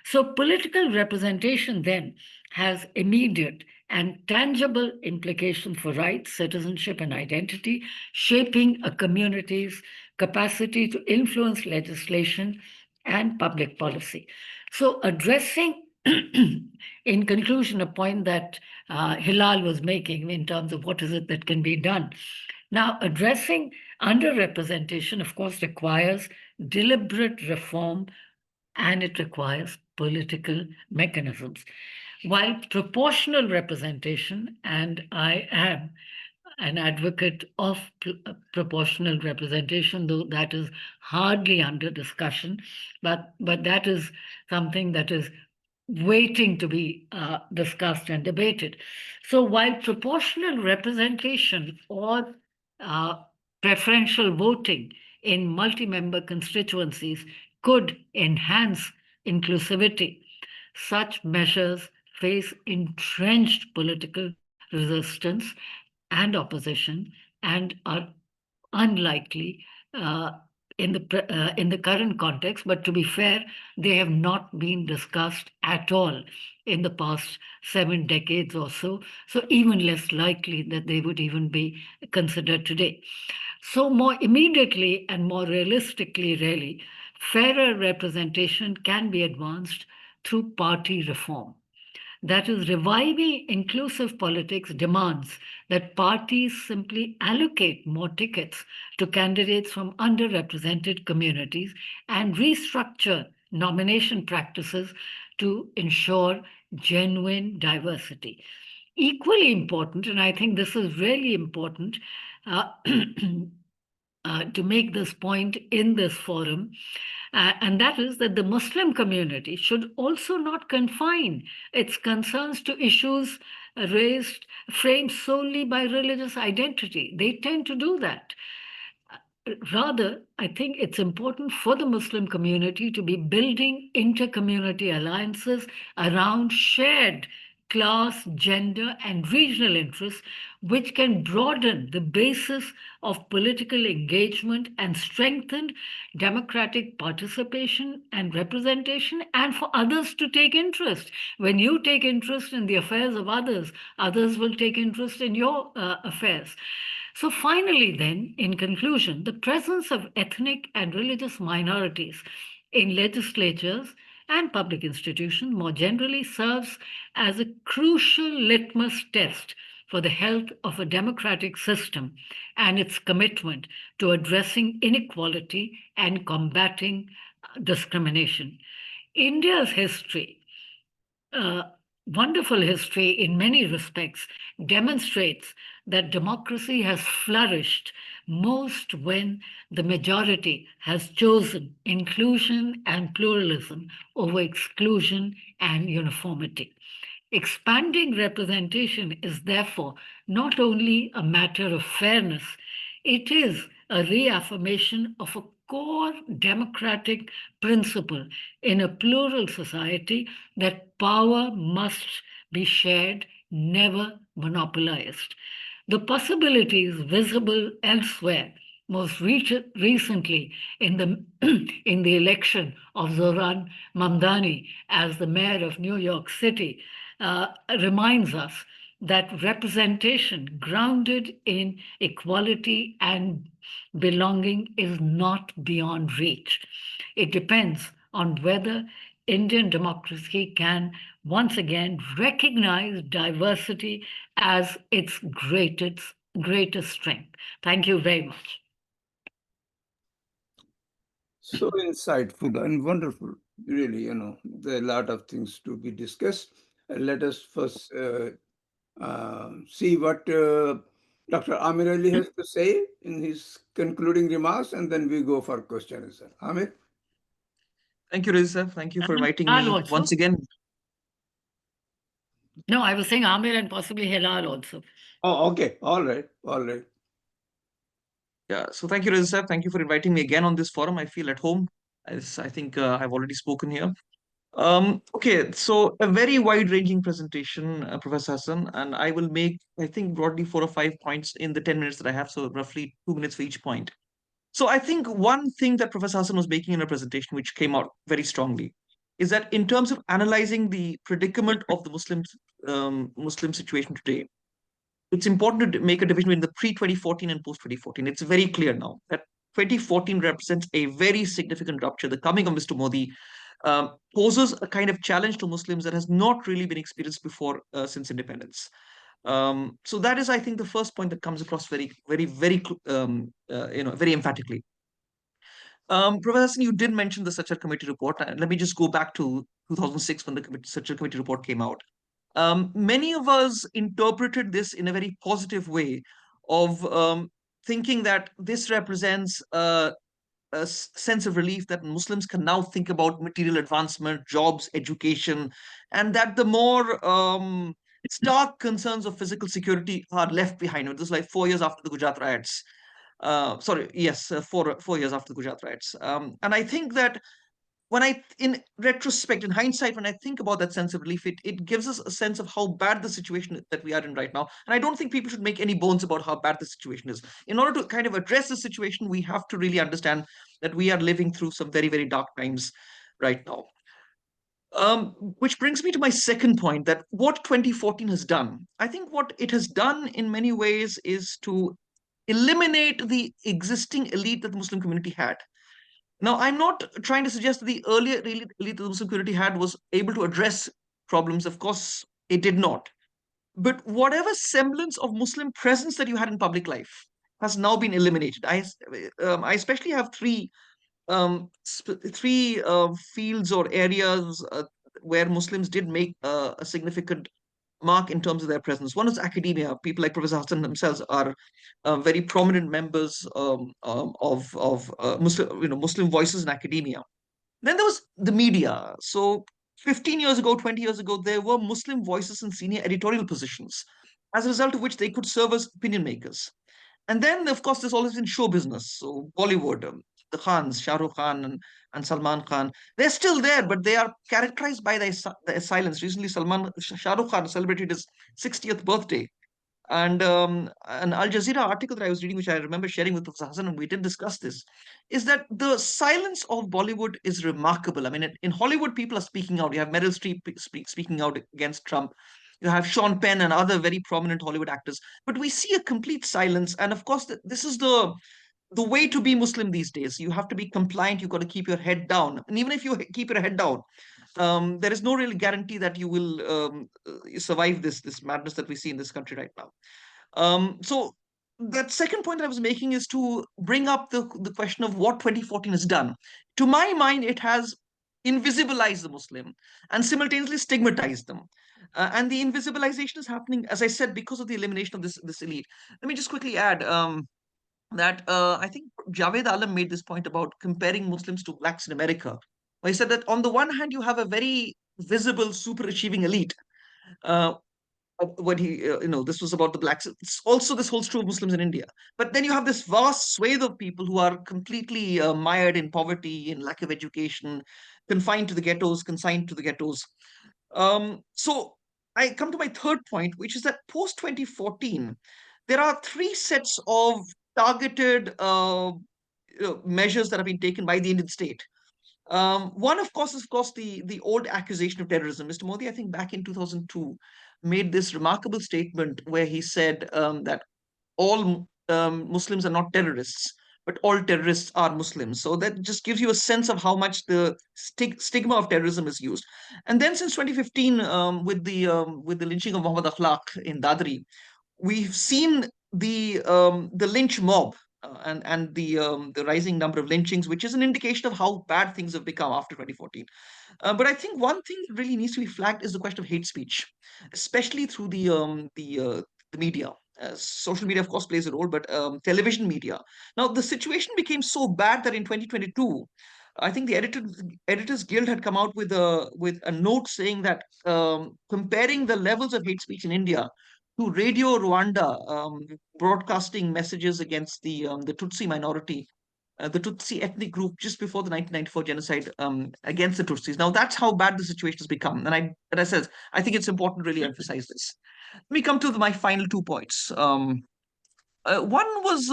S3: So political representation then has immediate and tangible implications for rights, citizenship, and identity, shaping a community's capacity to influence legislation and public policy. So addressing in conclusion, a point that Hilal was making in terms of what is it that can be done. Now, addressing underrepresentation, of course, requires deliberate reform and it requires political mechanisms. While proportional representation, and I am an advocate of proportional representation, though that is hardly under discussion, but that is something that is waiting to be discussed and debated. So while proportional representation or uh, preferential voting in multi-member constituencies could enhance inclusivity, such measures face entrenched political resistance and opposition and are unlikely uh, in the current context. But to be fair, they have not been discussed at all in the past 7 decades or so. So even less likely that they would even be considered today. So more immediately and more realistically, really, fairer representation can be advanced through party reform. That is, reviving inclusive politics demands that parties simply allocate more tickets to candidates from underrepresented communities and restructure nomination practices to ensure genuine diversity. Equally important, and I think this is really important to make this point in this forum, and that is that the Muslim community should also not confine its concerns to issues framed solely by religious identity. They tend to do that. Rather, I think it's important for the Muslim community to be building inter-community alliances around shared class, gender, and regional interests, which can broaden the basis of political engagement and strengthen democratic participation and representation, and for others to take interest. When you take interest in the affairs of others, others will take interest in your affairs. So, finally, then, in conclusion, the presence of ethnic and religious minorities in legislatures and public institutions more generally serves as a crucial litmus test for the health of a democratic system and its commitment to addressing inequality and combating discrimination. India's history uh, wonderful history in many respects demonstrates that democracy has flourished most when the majority has chosen inclusion and pluralism over exclusion and uniformity. Expanding representation is therefore not only a matter of fairness, it is a reaffirmation of a core democratic principle in a plural society that power must be shared, never monopolized. The possibilities visible elsewhere, most recently in the in the election of Zoran Mamdani as the mayor of New York City, reminds us that representation grounded in equality and belonging is not beyond reach. It depends on whether Indian democracy can once again recognize diversity as its greatest strength. Thank you very much.
S1: So insightful and wonderful. Really, there are a lot of things to be discussed. Let us first see what Dr. Amir Ali has to say in his concluding remarks, and then we go for questions. Amir?
S4: Thank you, Riza. Thank you for inviting
S3: Hilal
S4: me
S3: also.
S4: once again.
S3: No, I was saying Amir and possibly Hilal also.
S1: Oh, okay. All right. All right.
S4: Yeah, so thank you, Riza. Thank you for inviting me again on this forum. I feel at home, as I think I've already spoken here. Okay, so a very wide-ranging presentation, Professor Hassan, and I will make, I think, broadly 4 or 5 points in the 10 minutes that I have, so roughly 2 minutes for each point. So I think one thing that Professor Hassan was making in her presentation, which came out very strongly, is that in terms of analyzing the predicament of the Muslim situation today, it's important to make a division between the pre-2014 and post-2014. It's very clear now that 2014 represents a very significant rupture. The coming of Mr. Modi poses a kind of challenge to Muslims that has not really been experienced before since independence. So that is, I think, the first point that comes across very, very, very, very emphatically. Professor Hassan, you did mention the Sachar Committee report. Let me just go back to 2006 when the Sachar Committee report came out. Many of us interpreted this in a very positive way of thinking that this represents a sense of relief that Muslims can now think about material advancement, jobs, education, and that the more stark concerns of physical security are left behind. It was like 4 years after the Gujarat riots. Sorry, yes, 4 years after the Gujarat riots. And I think that in retrospect, in hindsight, when I think about that sense of relief, it gives us a sense of how bad the situation that we are in right now. And I don't think people should make any bones about how bad the situation is. In order to kind of address the situation, we have to really understand that we are living through some very, very dark times right now. Which brings me to my second point, that what 2014 has done. I think what it has done in many ways is to eliminate the existing elite that the Muslim community had. Now, I'm not trying to suggest that the earlier elite the Muslim community had was able to address problems. Of course, it did not. But whatever semblance of Muslim presence that you had in public life has now been eliminated. I especially have three fields or areas where Muslims did make a significant mark in terms of their presence. One is academia. People like Professor Hasan themselves are very prominent members of Muslim voices in academia. Then there was the media. So 15 years ago, 20 years ago, there were Muslim voices in senior editorial positions, as a result of which they could serve as opinion makers. And then, of course, there's always been show business. So Bollywood, the Khans, Shah Rukh Khan and Salman Khan, they're still there, but they are characterized by their silence. Recently, Shah Rukh Khan celebrated his 60th birthday. And an Al Jazeera article that I was reading, which I remember sharing with Professor Hassan, and we did discuss this, is that the silence of Bollywood is remarkable. I mean, in Hollywood, people are speaking out. You have Meryl Streep speaking out against Trump. You have Sean Penn and other very prominent Hollywood actors. But we see a complete silence. And of course, this is the way to be Muslim these days. You have to be compliant. You've got to keep your head down. And even if you keep your head down, there is no real guarantee that you will survive this madness that we see in this country right now. So that second point that I was making is to bring up the question of what 2014 has done. To my mind, it has invisibilize the Muslim and simultaneously stigmatize them. And the invisibilization is happening, as I said, because of the elimination of this elite. Let me just quickly add that I think Javed Alam made this point about comparing Muslims to blacks in America. Where he said that on the one hand, you have a very visible, super achieving elite. Uh, when he, this was about the blacks. It's also this holds true of Muslims in India. But then you have this vast swathe of people who are completely mired in poverty, in lack of education, confined to the ghettos, consigned to the ghettos. So I come to my third point, which is that post 2014, there are three sets of targeted measures that have been taken by the Indian state. One, of course, is of course the old accusation of terrorism. Mr. Modi, I think back in 2002, made this remarkable statement where he said that all Muslims are not terrorists, but all terrorists are Muslims. So that just gives you a sense of how much the stigma of terrorism is used. And then since 2015, with the lynching of Muhammad Akhlaq in Dadri, we've seen the lynch mob and the rising number of lynchings, which is an indication of how bad things have become after 2014. But I think one thing that really needs to be flagged is the question of hate speech, especially through the media. Social media, of course, plays a role, but television media. Now, the situation became so bad that in 2022, I think the Editors Guild had come out with a note saying that comparing the levels of hate speech in India to Radio Rwanda broadcasting messages against the Tutsi minority, the Tutsi ethnic group just before the 1994 genocide against the Tutsis. Now that's how bad the situation has become. And I said, I think it's important to really emphasize this. Let me come to my final 2 points. One was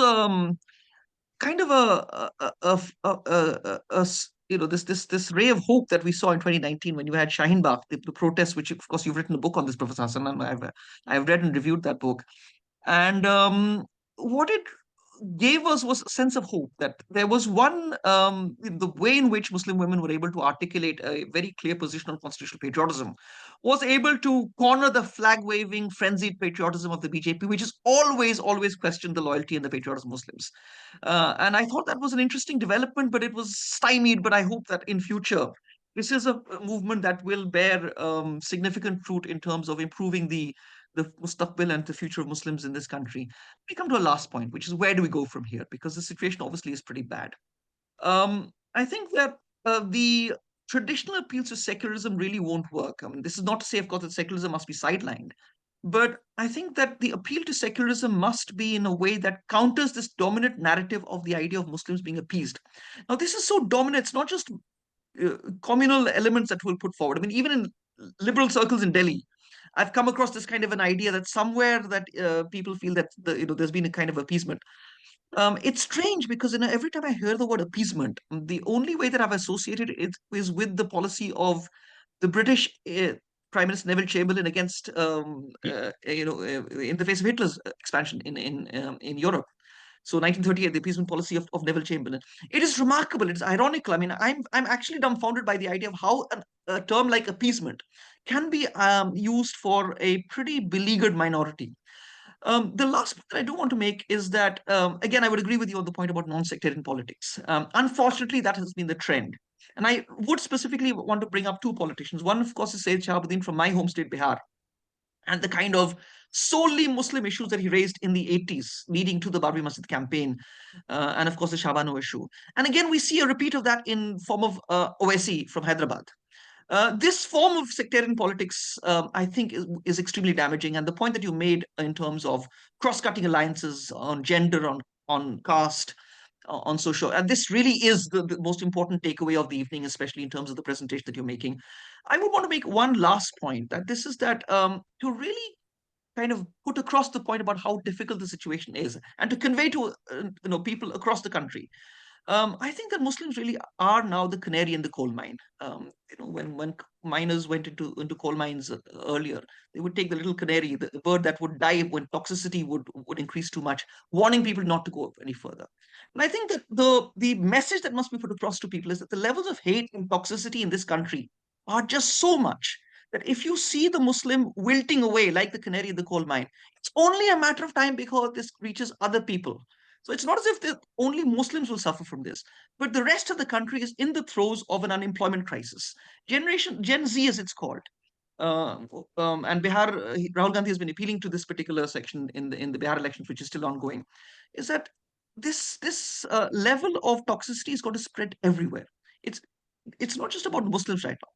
S4: kind of this ray of hope that we saw in 2019 when you had Shaheen Bagh, the protests, which of course you've written a book on this, Professor Hasan, and I've read and reviewed that book. And what it gave us was a sense of hope that there was the way in which Muslim women were able to articulate a very clear position on constitutional patriotism was able to corner the flag waving, frenzied patriotism of the BJP, which has always questioned the loyalty and the patriotism of Muslims. And I thought that was an interesting development, but it was stymied. But I hope that in future, this is a movement that will bear significant fruit in terms of improving the mustaqbil and the future of Muslims in this country. We come to a last point, which is where do we go from here? Because the situation obviously is pretty bad. I think that the traditional appeals to secularism really won't work. I mean, this is not to say, of course, that secularism must be sidelined. But I think that the appeal to secularism must be in a way that counters this dominant narrative of the idea of Muslims being appeased. Now, this is so dominant, it's not just communal elements that we'll put forward. I mean, even in liberal circles in Delhi, I've come across this kind of an idea that somewhere that people feel that there's been a kind of appeasement. It's strange because every time I hear the word appeasement, the only way that I've associated it is with the policy of the British Prime Minister Neville Chamberlain against, in the face of Hitler's expansion in Europe. So 1938, the appeasement policy of Neville Chamberlain. It is remarkable. It's ironical. I mean, I'm actually dumbfounded by the idea of how a term like appeasement can be used for a pretty beleaguered minority. The last point that I do want to make is that, again, I would agree with you on the point about non-sectarian politics. Unfortunately, that has been the trend. And I would specifically want to bring up two politicians. One, of course, is Syed Shahabuddin from my home state, Bihar, and the kind of solely Muslim issues that he raised in the 80s, leading to the Barbi Masjid campaign, and of course the Shabano issue. And again, we see a repeat of that in form of Owaisi from Hyderabad. This form of sectarian politics, I think, is extremely damaging. And the point that you made in terms of cross-cutting alliances on gender, on caste, on social, and this really is the most important takeaway of the evening, especially in terms of the presentation that you're making. I would want to make one last point that this is that to really kind of put across the point about how difficult the situation is and to convey to people across the country. I think that Muslims really are now the canary in the coal mine. When miners went into coal mines earlier, they would take the little canary, the bird that would die when toxicity would increase too much, warning people not to go any further. And I think that the message that must be put across to people is that the levels of hate and toxicity in this country are just so much that if you see the Muslim wilting away like the canary in the coal mine, it's only a matter of time before this reaches other people. So it's not as if only Muslims will suffer from this, but the rest of the country is in the throes of an unemployment crisis. Gen Z, as it's called. And Bihar, Rahul Gandhi has been appealing to this particular section in the Bihar elections, which is still ongoing, is that this level of toxicity is going to spread everywhere. It's not just about Muslims right now.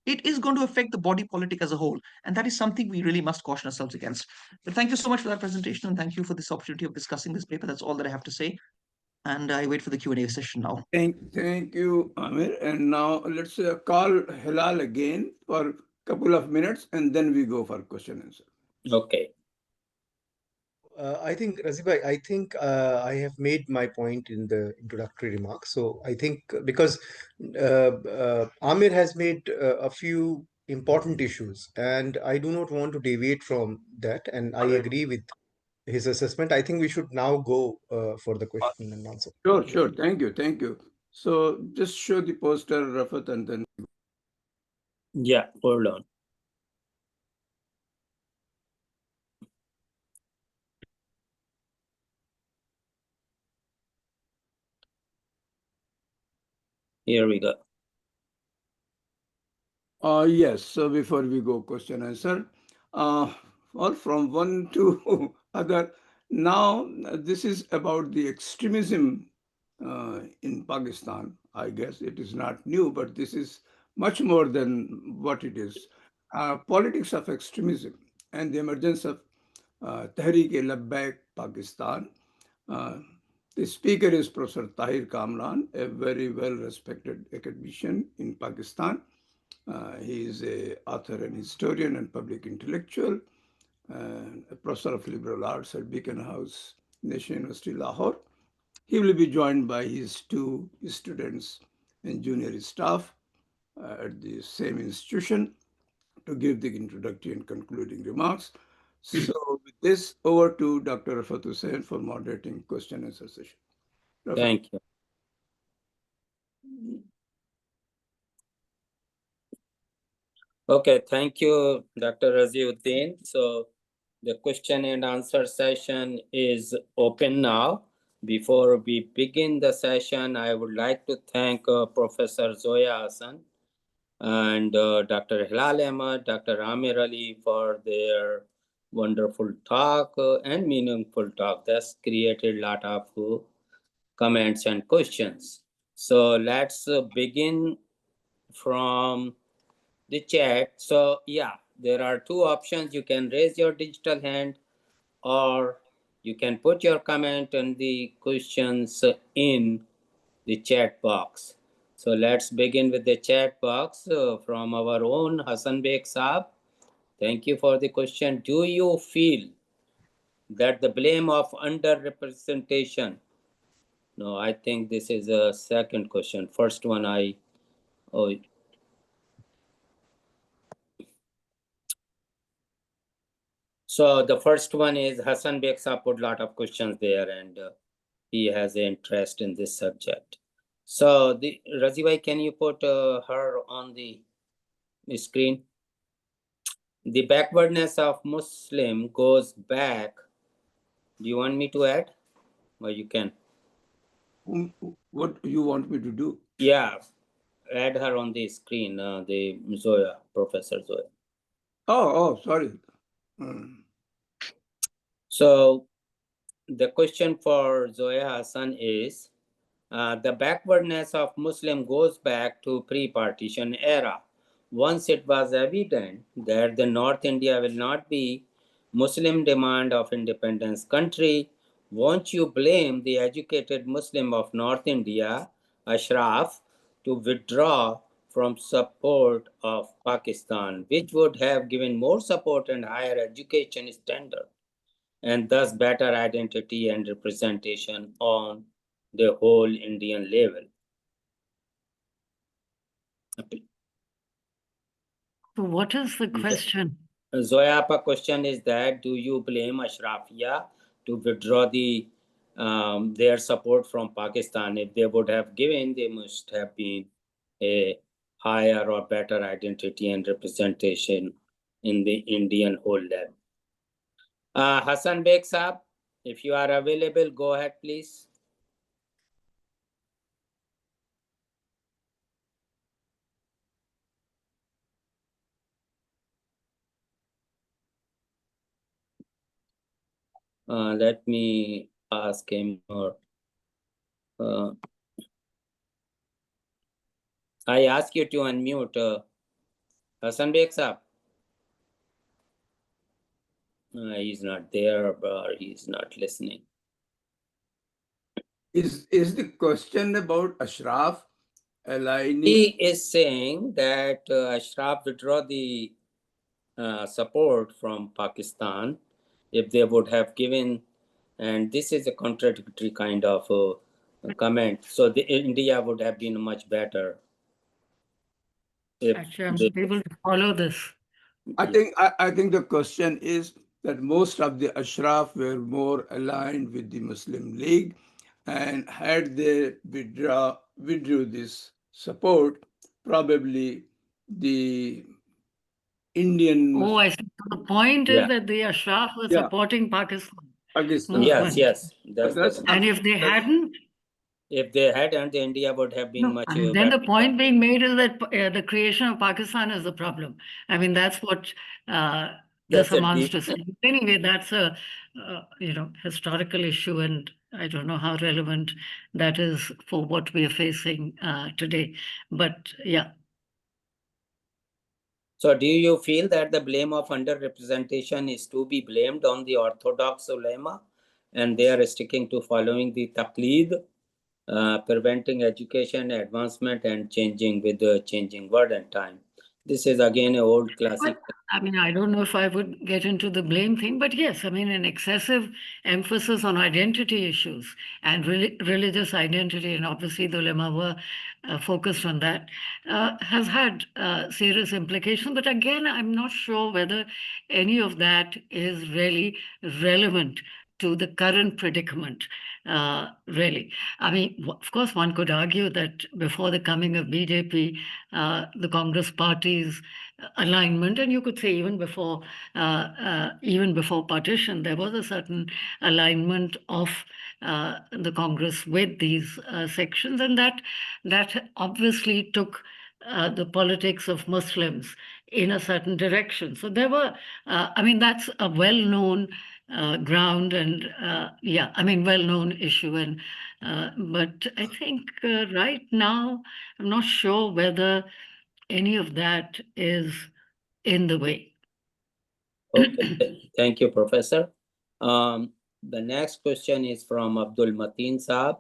S4: It is going to affect the body politic as a whole, and that is something we really must caution ourselves against. But thank you so much for that presentation, and thank you for this opportunity of discussing this paper. That's all that I have to say, and I wait for the Q&A session now.
S1: Thank you, Amir. And now let's call Hilal again for a couple of minutes, and then we go for question answer.
S5: Okay.
S2: I think, Razibhai, I think I have made my point in the introductory remarks. So I think because Amir has made a few important issues, and I do not want to deviate from that, and I agree with his assessment. I think we should now go for the question and answer.
S1: Sure. Thank you. So just show the poster, Rafat, and then.
S5: Yeah, hold on. Here we go.
S1: Yes. So before we go question answer, well, from one to other. Now this is about the extremism in Pakistan. I guess it is not new, but this is much more than what it is. Politics of extremism and the emergence of Tehreek-e-Labbaik Pakistan. Uh, the speaker is Professor Tahir Kamran, a very well-respected academician in Pakistan. He is an author and historian and public intellectual, and a professor of liberal arts at Beacon House, National University, Lahore. He will be joined by his two students and junior staff at the same institution to give the introductory and concluding remarks. So with this, over to Dr. Rafat Hussain for moderating question and answer session. Rafat.
S5: Thank you. Okay, thank you, Dr. Raziuddin. So the question and answer session is open now. Before we begin the session, I would like to thank Professor Zoya Hasan and Dr. Hilal Ahmad, Dr. Amir Ali for their wonderful talk and meaningful talk. That's created a lot of comments and questions. So let's begin from the chat. So yeah, there are two options. You can raise your digital hand, or you can put your comment and the questions in the chat box. So let's begin with the chat box from our own Hasan Beg Saab. Thank you for the question. Do you feel that the blame of underrepresentation? No, I think this is a second question. First one So the first one is Hasan Beg Saab put a lot of questions there, and he has an interest in this subject. So the Razibhai, can you put her on the screen? The backwardness of Muslim goes back. Do you want me to add? Or you can?
S1: What you want me to do?
S5: Yeah, add her on the screen, the Zoya, Professor Zoya.
S1: Oh, sorry.
S5: So the question for Zoya Hasan is, the backwardness of Muslim goes back to pre-partition era. Once it was evident that the North India will not be Muslim demand of independence country, won't you blame the educated Muslim of North India, Ashraf, to withdraw from support of Pakistan, which would have given more support and higher education standard, and thus better identity and representation on the whole Indian level?
S3: So what is the question?
S5: Zoya's question is that, do you blame Ashrafia to withdraw their support from Pakistan? If they would have given, they must have been a higher or better identity and representation in the Indian whole level. Hasan Beg Saab, If you are available, go ahead, please. Let me ask him or I ask you to unmute Hasan Beg Saab. He's not there, or he's not listening.
S1: Is the question about Ashraf aligning?
S5: He is saying that Ashraf withdraw the support from Pakistan if they would have given, and this is a contradictory kind of comment. So India would have been much better if
S3: Actually, I'm
S5: they,
S3: not able to follow this.
S1: I think the question is that most of the Ashraf were more aligned with the Muslim League, and had they withdrew this support, probably the Indian
S3: Oh, I see. The point is
S5: yeah,
S3: that the Ashraf were
S1: yeah
S3: supporting Pakistan
S1: Pakistan.
S3: movement.
S5: yes, that's
S1: That's
S5: the,
S3: And if they hadn't,
S5: if they hadn't, India would have been
S3: no,
S5: much
S3: I mean, then the
S5: better.
S3: point being made is that the creation of Pakistan is the problem. I mean, that's what this
S5: That's a
S3: amounts
S5: deep.
S3: to say. Anyway, that's a historical issue, and I don't know how relevant that is for what we are facing today. But yeah.
S5: So do you feel that the blame of underrepresentation is to be blamed on the Orthodox ulema, and they are sticking to following the taqleed, preventing education advancement and changing with the changing world and time? This is again an old classic.
S3: Well, I mean, I don't know if I would get into the blame thing, but yes, I mean, an excessive emphasis on identity issues and religious identity, and obviously the ulema were focused on that, has had serious implications. But again, I'm not sure whether any of that is really relevant to the current predicament, really. I mean, of course, one could argue that before the coming of BJP, the Congress party's alignment, and you could say even before partition, there was a certain alignment of the Congress with these sections, and that obviously took the politics of Muslims in a certain direction. So there were, I mean, that's a well-known ground, and yeah, I mean, well-known issue. And but I think right now, I'm not sure whether any of that is in the way.
S5: Okay, thank you, Professor. The next question is from Abdul Mateen Saab.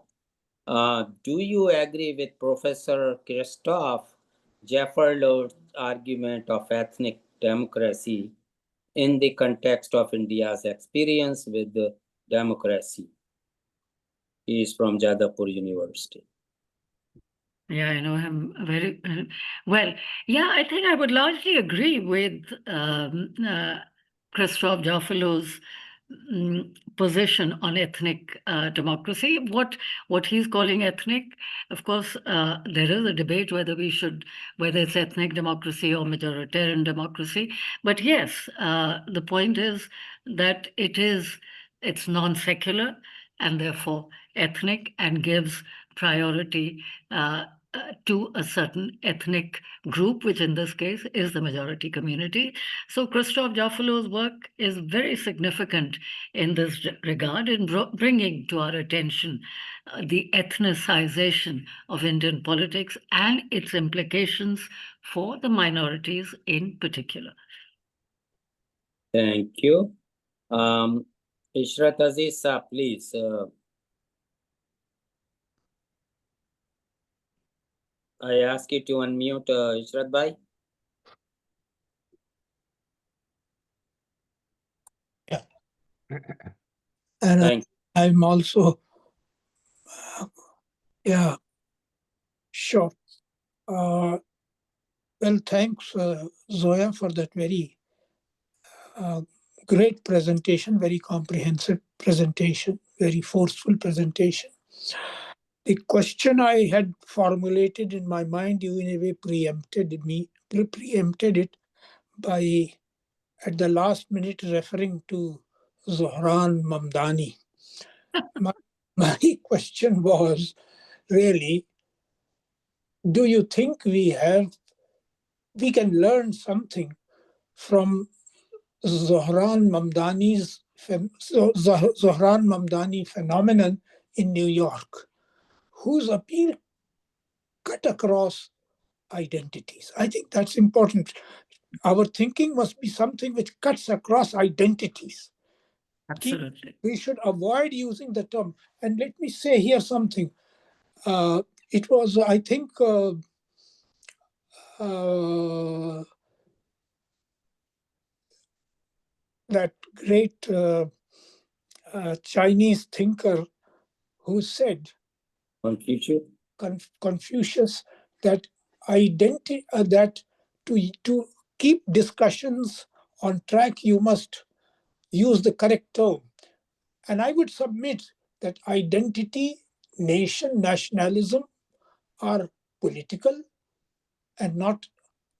S5: Do you agree with Professor Christoph Jefferlow's argument of ethnic democracy in the context of India's experience with the democracy? He is from Jadavpur University.
S3: Yeah, I know him very well. Yeah, I think I would largely agree with Christoph Jaffelow's position on ethnic democracy. What he's calling ethnic, of course, there is a debate whether it's ethnic democracy or majoritarian democracy. But yes, the point is that it's non-secular and therefore ethnic, and gives priority to a certain ethnic group, which in this case is the majority community. So Christoph Jaffelow's work is very significant in this regard, in bringing to our attention the ethnicization of Indian politics and its implications for the minorities in particular.
S5: Thank you. Ishrat Aziz, please. I ask you to unmute Ishrat Bhai.
S6: Yeah. And I'm also, yeah, sure. Well, thanks, Zoya, for that very great presentation, very comprehensive presentation, very forceful presentation. The question I had formulated in my mind, you in a way preempted it by, at the last minute, referring to Zohran Mamdani. my question was really, do you think we can learn something from Zohran Mamdani phenomenon in New York, whose appeal cut across identities? I think that's important. Our thinking must be something which cuts across identities.
S3: Absolutely.
S6: We should avoid using the term. And let me say here something. It was, I think, that great Chinese thinker who said, Confucius, that that to keep discussions on track, you must use the correct term. And I would submit that identity, nation, nationalism are political and not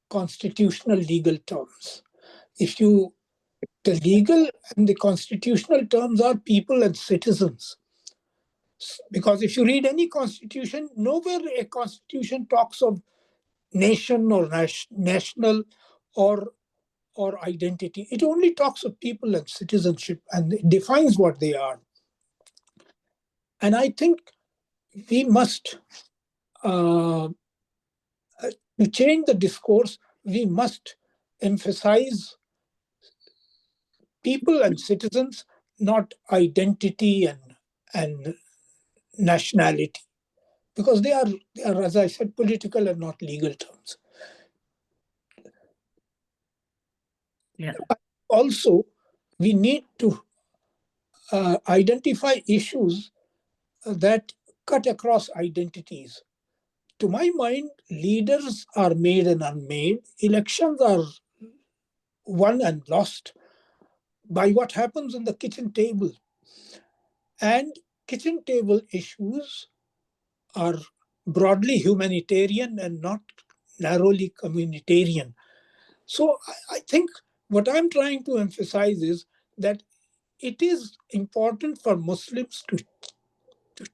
S6: constitutional legal terms. The legal and the constitutional terms are people and citizens. Because if you read any constitution, nowhere a constitution talks of nation or national or identity. It only talks of people and citizenship, and it defines what they are. And I think we must, to change the discourse, we must emphasize people and citizens, not identity and nationality, because they are, as I said, political and not legal terms.
S3: Yeah.
S6: Also, we need to identify issues that cut across identities. To my mind, leaders are made and unmade. Elections are won and lost by what happens on the kitchen table. And kitchen table issues are broadly humanitarian and not narrowly communitarian. So I think what I'm trying to emphasize is that it is important for Muslims to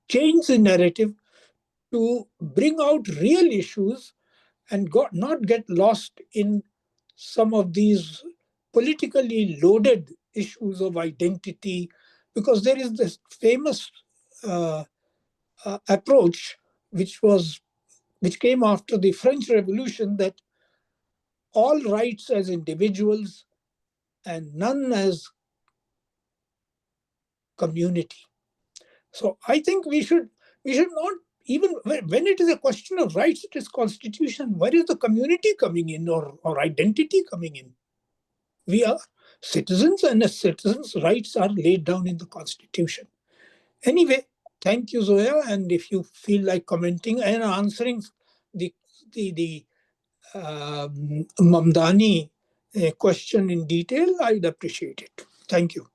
S6: change the narrative, to bring out real issues and not get lost in some of these politically loaded issues of identity, because there is this famous approach which came after the French Revolution, that all rights as individuals and none as community. So I think we should not, even when it is a question of rights, it is constitution. Where is the community coming in, or identity coming in? We are citizens, and as citizens, rights are laid down in the constitution. Anyway, thank you, Zoya. And if you feel like commenting and answering the Mamdani question in detail, I'd appreciate it. Thank you.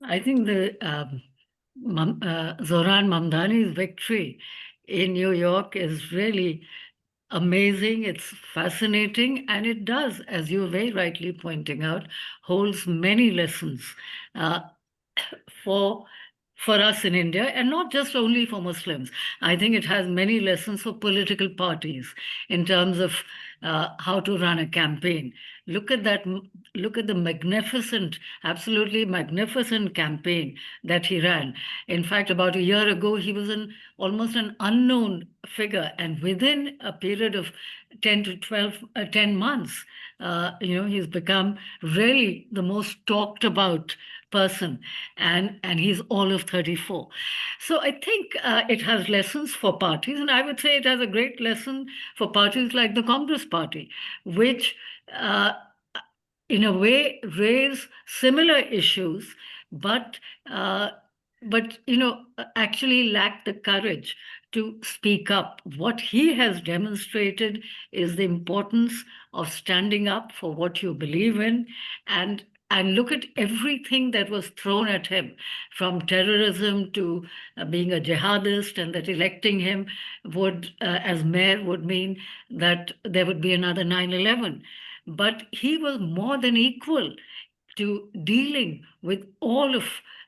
S3: I think the Zohran Mamdani's victory in New York is really amazing. It's fascinating, and it does, as you were very rightly pointing out, holds many lessons for us in India, and not just only for Muslims. I think it has many lessons for political parties in terms of how to run a campaign. Look at that. Look at the magnificent, absolutely magnificent campaign that he ran. In fact, about a year ago, he was almost an unknown figure, and within a period of 10 to 10 months, he's become really the most talked about person, and he's all of 34. So I think it has lessons for parties, and I would say it has a great lesson for parties like the Congress Party, which in a way raise similar issues, but actually lack the courage to speak up. What he has demonstrated is the importance of standing up for what you believe in, and look at everything that was thrown at him, from terrorism to being a jihadist, and that electing him would, as mayor, would mean that there would be another 9/11. But he was more than equal to dealing with all of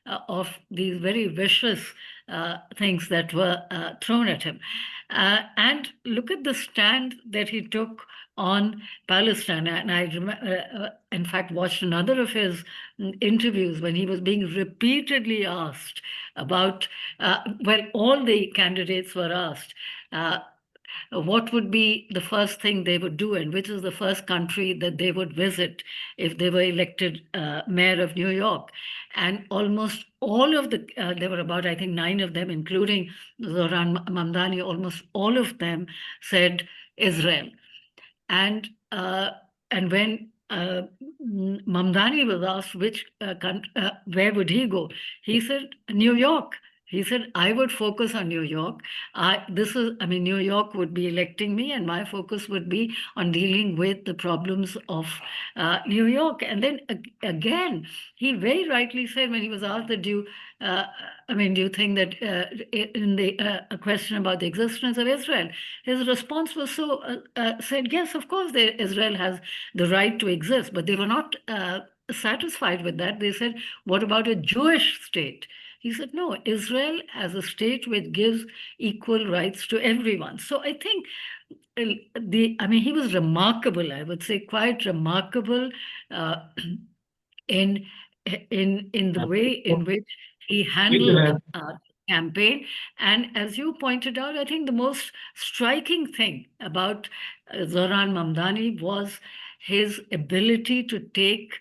S3: of these very vicious things that were thrown at him. And look at the stand that he took on Palestine. And I, in fact, watched another of his interviews when he was being repeatedly asked about, well, all the candidates were asked. What would be the first thing they would do, and which is the first country that they would visit if they were elected mayor of New York. And almost all of the, there were about, I think, 9 of them, including Zoran Mamdani, almost all of them said Israel. And when Mamdani was asked where would he go, he said New York. He said, I would focus on New York. New York would be electing me, and my focus would be on dealing with the problems of New York. And then again, he very rightly said when he was asked that, do you think that in the a question about the existence of Israel, his response was said, yes, of course, Israel has the right to exist, but they were not satisfied with that. They said, what about a Jewish state? He said, no, Israel as a state which gives equal rights to everyone. So I think he was remarkable, I would say, quite remarkable in the way in which he handled campaign. And as you pointed out, I think the most striking thing about Zoran Mamdani was his ability to take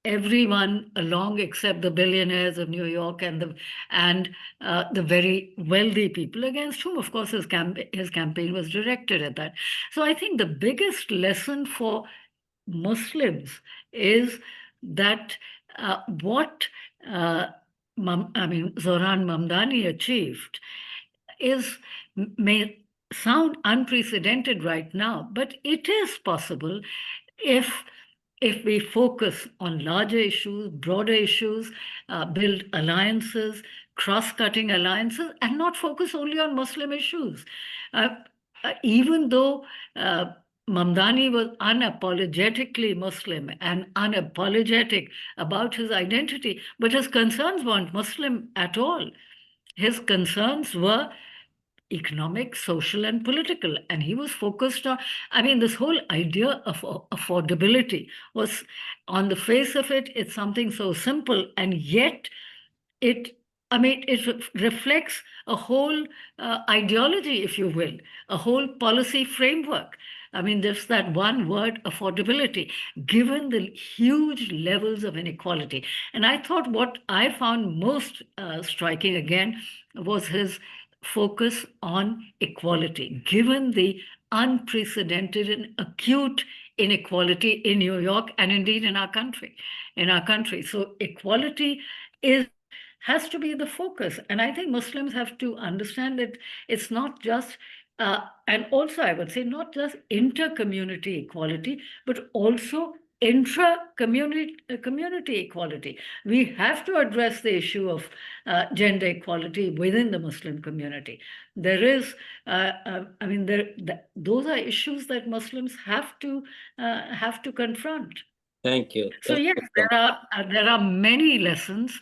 S3: everyone along except the billionaires of New York and the very wealthy people against whom, of course, his campaign was directed at that. So I think the biggest lesson for Muslims is that what Zoran Mamdani achieved may sound unprecedented right now, but it is possible if we focus on larger issues, broader issues, build alliances, cross-cutting alliances, and not focus only on Muslim issues. Even though Mamdani was unapologetically Muslim and unapologetic about his identity, but his concerns weren't Muslim at all. His concerns were economic, social, and political. And he was focused on, this whole idea of affordability was, on the face of it, it's something so simple, and yet it reflects a whole ideology, if you will, a whole policy framework. There's that one word, affordability, given the huge levels of inequality. And I thought what I found most striking again was his focus on equality, given the unprecedented and acute inequality in New York and indeed in our country. So equality has to be the focus. And I think Muslims have to understand that it's not just, and also I would say not just inter-community equality, but also intra-community equality. We have to address the issue of gender equality within the Muslim community. There is, those are issues that Muslims have to confront.
S5: Thank you.
S3: So yes, there are many lessons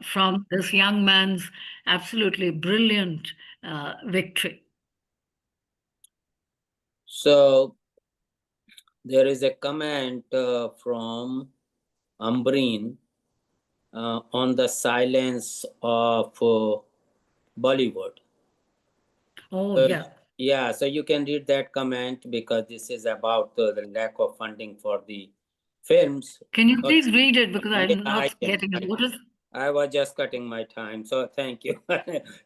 S3: from this young man's absolutely brilliant victory.
S5: So there is a comment from Ambreen on the silence of Bollywood.
S3: Oh, yeah.
S5: Yeah, so you can read that comment because this is about the lack of funding for the films.
S3: Can you please read it, because I'm not getting a notice?
S5: I was just cutting my time, so thank you.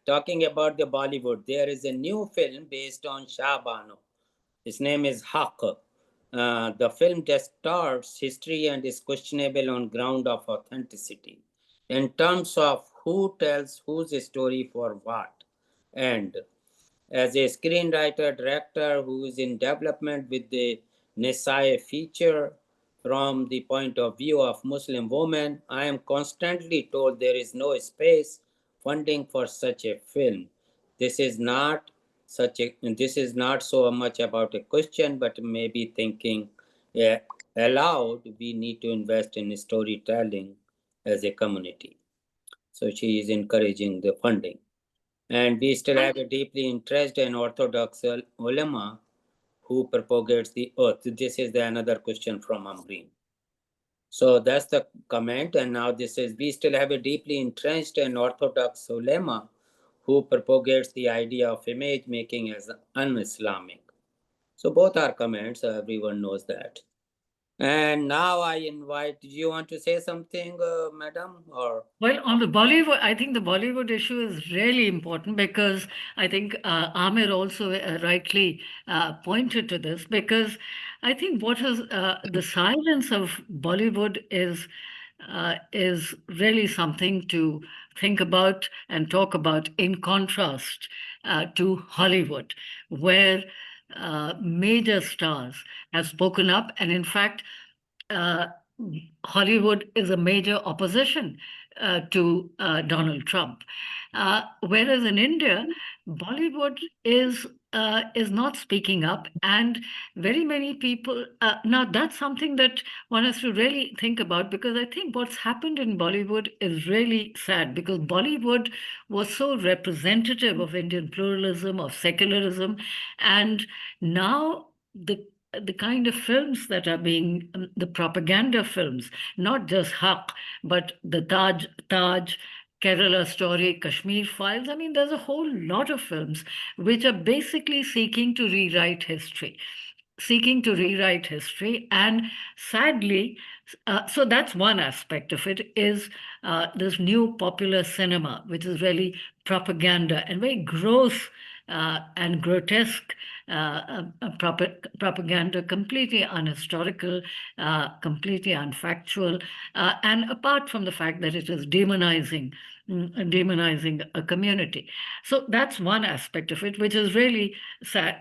S5: Talking about the Bollywood, there is a new film based on Shah Bano. His name is Haq. The film distorts history and is questionable on ground of authenticity in terms of who tells whose story for what. And as a screenwriter director who is in development with the Nesai feature from the point of view of Muslim women, I am constantly told there is no space funding for such a film. This is not so much about a question, but maybe thinking aloud. We need to invest in storytelling as a community. So she is encouraging the funding. And we still have a deeply interested in Orthodox ulama who propagates the earth. This is another question from Amreen. So that's the comment. And now this is, we still have a deeply entrenched and Orthodox ulama who propagates the idea of image making as un-Islamic. So both are comments, everyone knows that. And now I invite, do you want to say something, madam? Or
S3: Well, on the Bollywood, I think the Bollywood issue is really important because I think Amir also rightly pointed to this, because I think what is the silence of Bollywood is really something to think about and talk about, in contrast to Hollywood, where major stars have spoken up, and in fact, uh, Hollywood is a major opposition to Donald Trump. Whereas in India, Bollywood is not speaking up, and very many people. Now that's something that one has to really think about, because I think what's happened in Bollywood is really sad, because Bollywood was so representative of Indian pluralism, of secularism, and now the kind of films that are being the propaganda films, not just Haq, but the Taj, Kerala Story, Kashmir Files. I mean, there's a whole lot of films which are basically seeking to rewrite history. And sadly, so that's one aspect of it, is this new popular cinema, which is really propaganda and very gross and grotesque propaganda, completely unhistorical, completely unfactual, and apart from the fact that it is demonizing a community. So that's one aspect of it, which is really sad,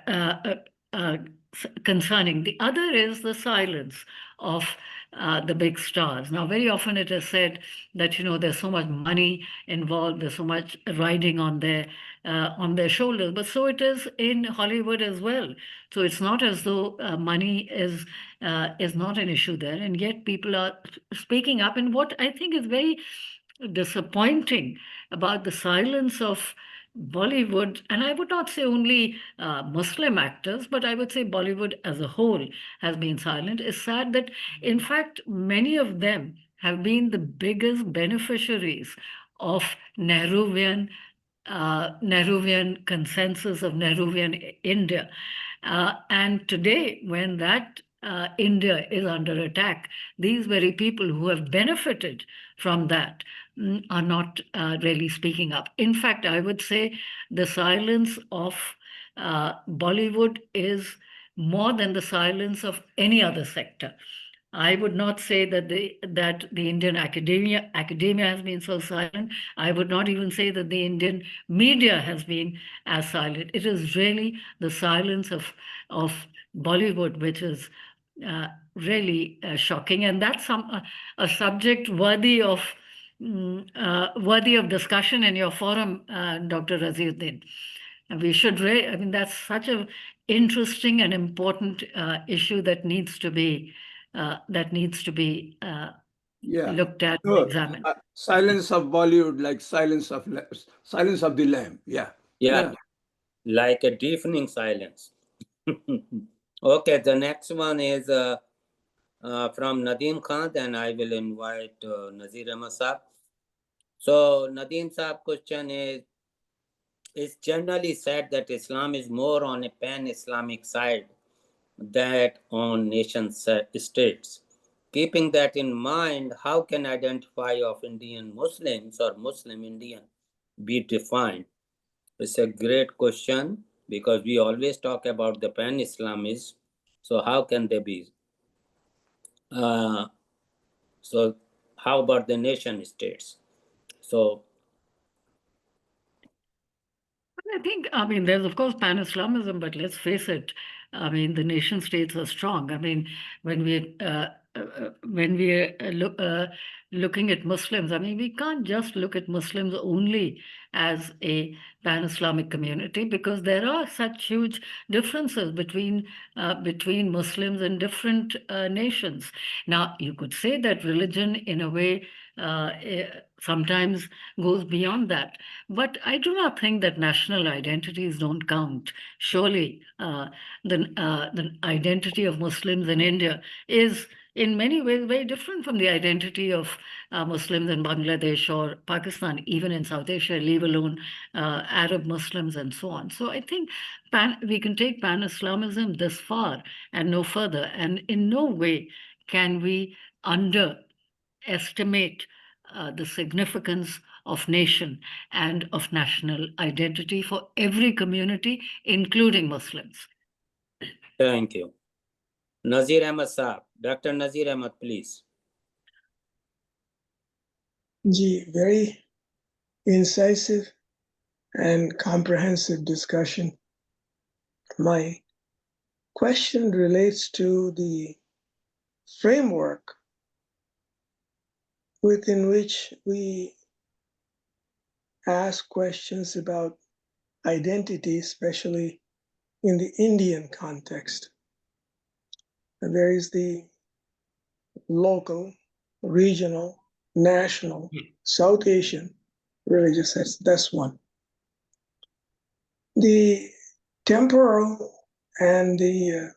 S3: concerning. The other is the silence of the big stars. Now, very often it is said that, there's so much money involved, there's so much riding on their shoulders, but so it is in Hollywood as well. So it's not as though money is not an issue there, and yet people are speaking up. And what I think is very disappointing about the silence of Bollywood, and I would not say only Muslim actors, but I would say Bollywood as a whole has been silent, is sad that, in fact, many of them have been the biggest beneficiaries of Nehruvian consensus, of Nehruvian India. And today, when that India is under attack, these very people who have benefited from that are not really speaking up. In fact, I would say the silence of Bollywood is more than the silence of any other sector. I would not say that the Indian academia has been so silent. I would not even say that the Indian media has been as silent. It is really the silence of Bollywood, which is really shocking, and that's a subject worthy of discussion in your forum, Dr. Raziuddin. And we should I mean, that's such an interesting and important issue that needs to be
S1: yeah,
S3: looked at and
S1: sure.
S3: examined.
S1: Silence of Bollywood, like silence of the lamb. Yeah,
S5: yeah, like a deafening silence. Okay, the next one is from Nadeem Khan, then I will invite Nazir Ahmad Saab. So Nadeem Saab question is, it's generally said that Islam is more on a pan-Islamic side than on nation states. Keeping that in mind, how can identify of Indian Muslims or Muslim Indian be defined? It's a great question because we always talk about the pan-Islamism. So how can they be? So how about the nation states? So
S3: I think, I mean, there's of course pan-Islamism, but let's face it, I mean, the nation states are strong. I mean, when we looking at Muslims, I mean, we can't just look at Muslims only as a pan-Islamic community, because there are such huge differences between Muslims and different nations. Now, you could say that religion, in a way, sometimes goes beyond that. But I do not think that national identities don't count. Surely, the identity of Muslims in India is in many ways very different from the identity of Muslims in Bangladesh or Pakistan, even in South Asia, leave alone Arab Muslims and so on. So I think we can take pan-Islamism this far and no further. And in no way can we underestimate the significance of nation and of national identity for every community, including Muslims.
S5: Thank you. Nazir Ahmed Saab. Dr. Nazir Ahmed, please.
S7: Very incisive and comprehensive discussion. My question relates to the framework within which we ask questions about identity, especially in the Indian context. And there is the local, regional, national, South Asian religious sets. That's one. The temporal and the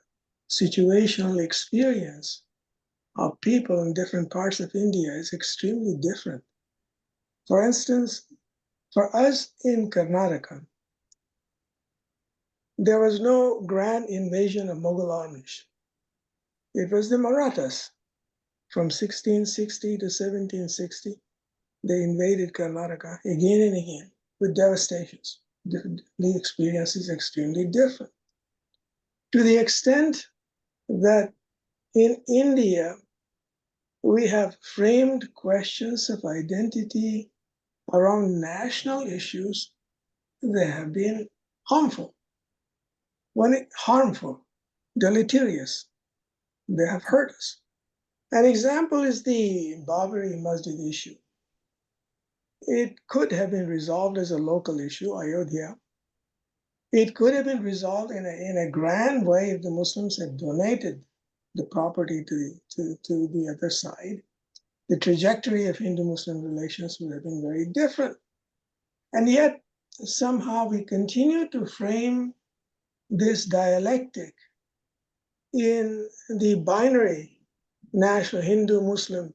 S7: situational experience of people in different parts of India is extremely different. For instance, for us in Karnataka, there was no grand invasion of Mughal armies. It was the Marathas from 1660 to 1760. They invaded Karnataka again and again with devastations. The experience is extremely different. To the extent that in India, we have framed questions of identity around national issues that have been harmful. Harmful, deleterious, they have hurt us. An example is the Babri Masjid issue. It could have been resolved as a local issue, Ayodhya. It could have been resolved in a grand way if the Muslims had donated the property to the other side. The trajectory of Hindu-Muslim relations would have been very different. And yet, somehow we continue to frame this dialectic in the binary national Hindu-Muslim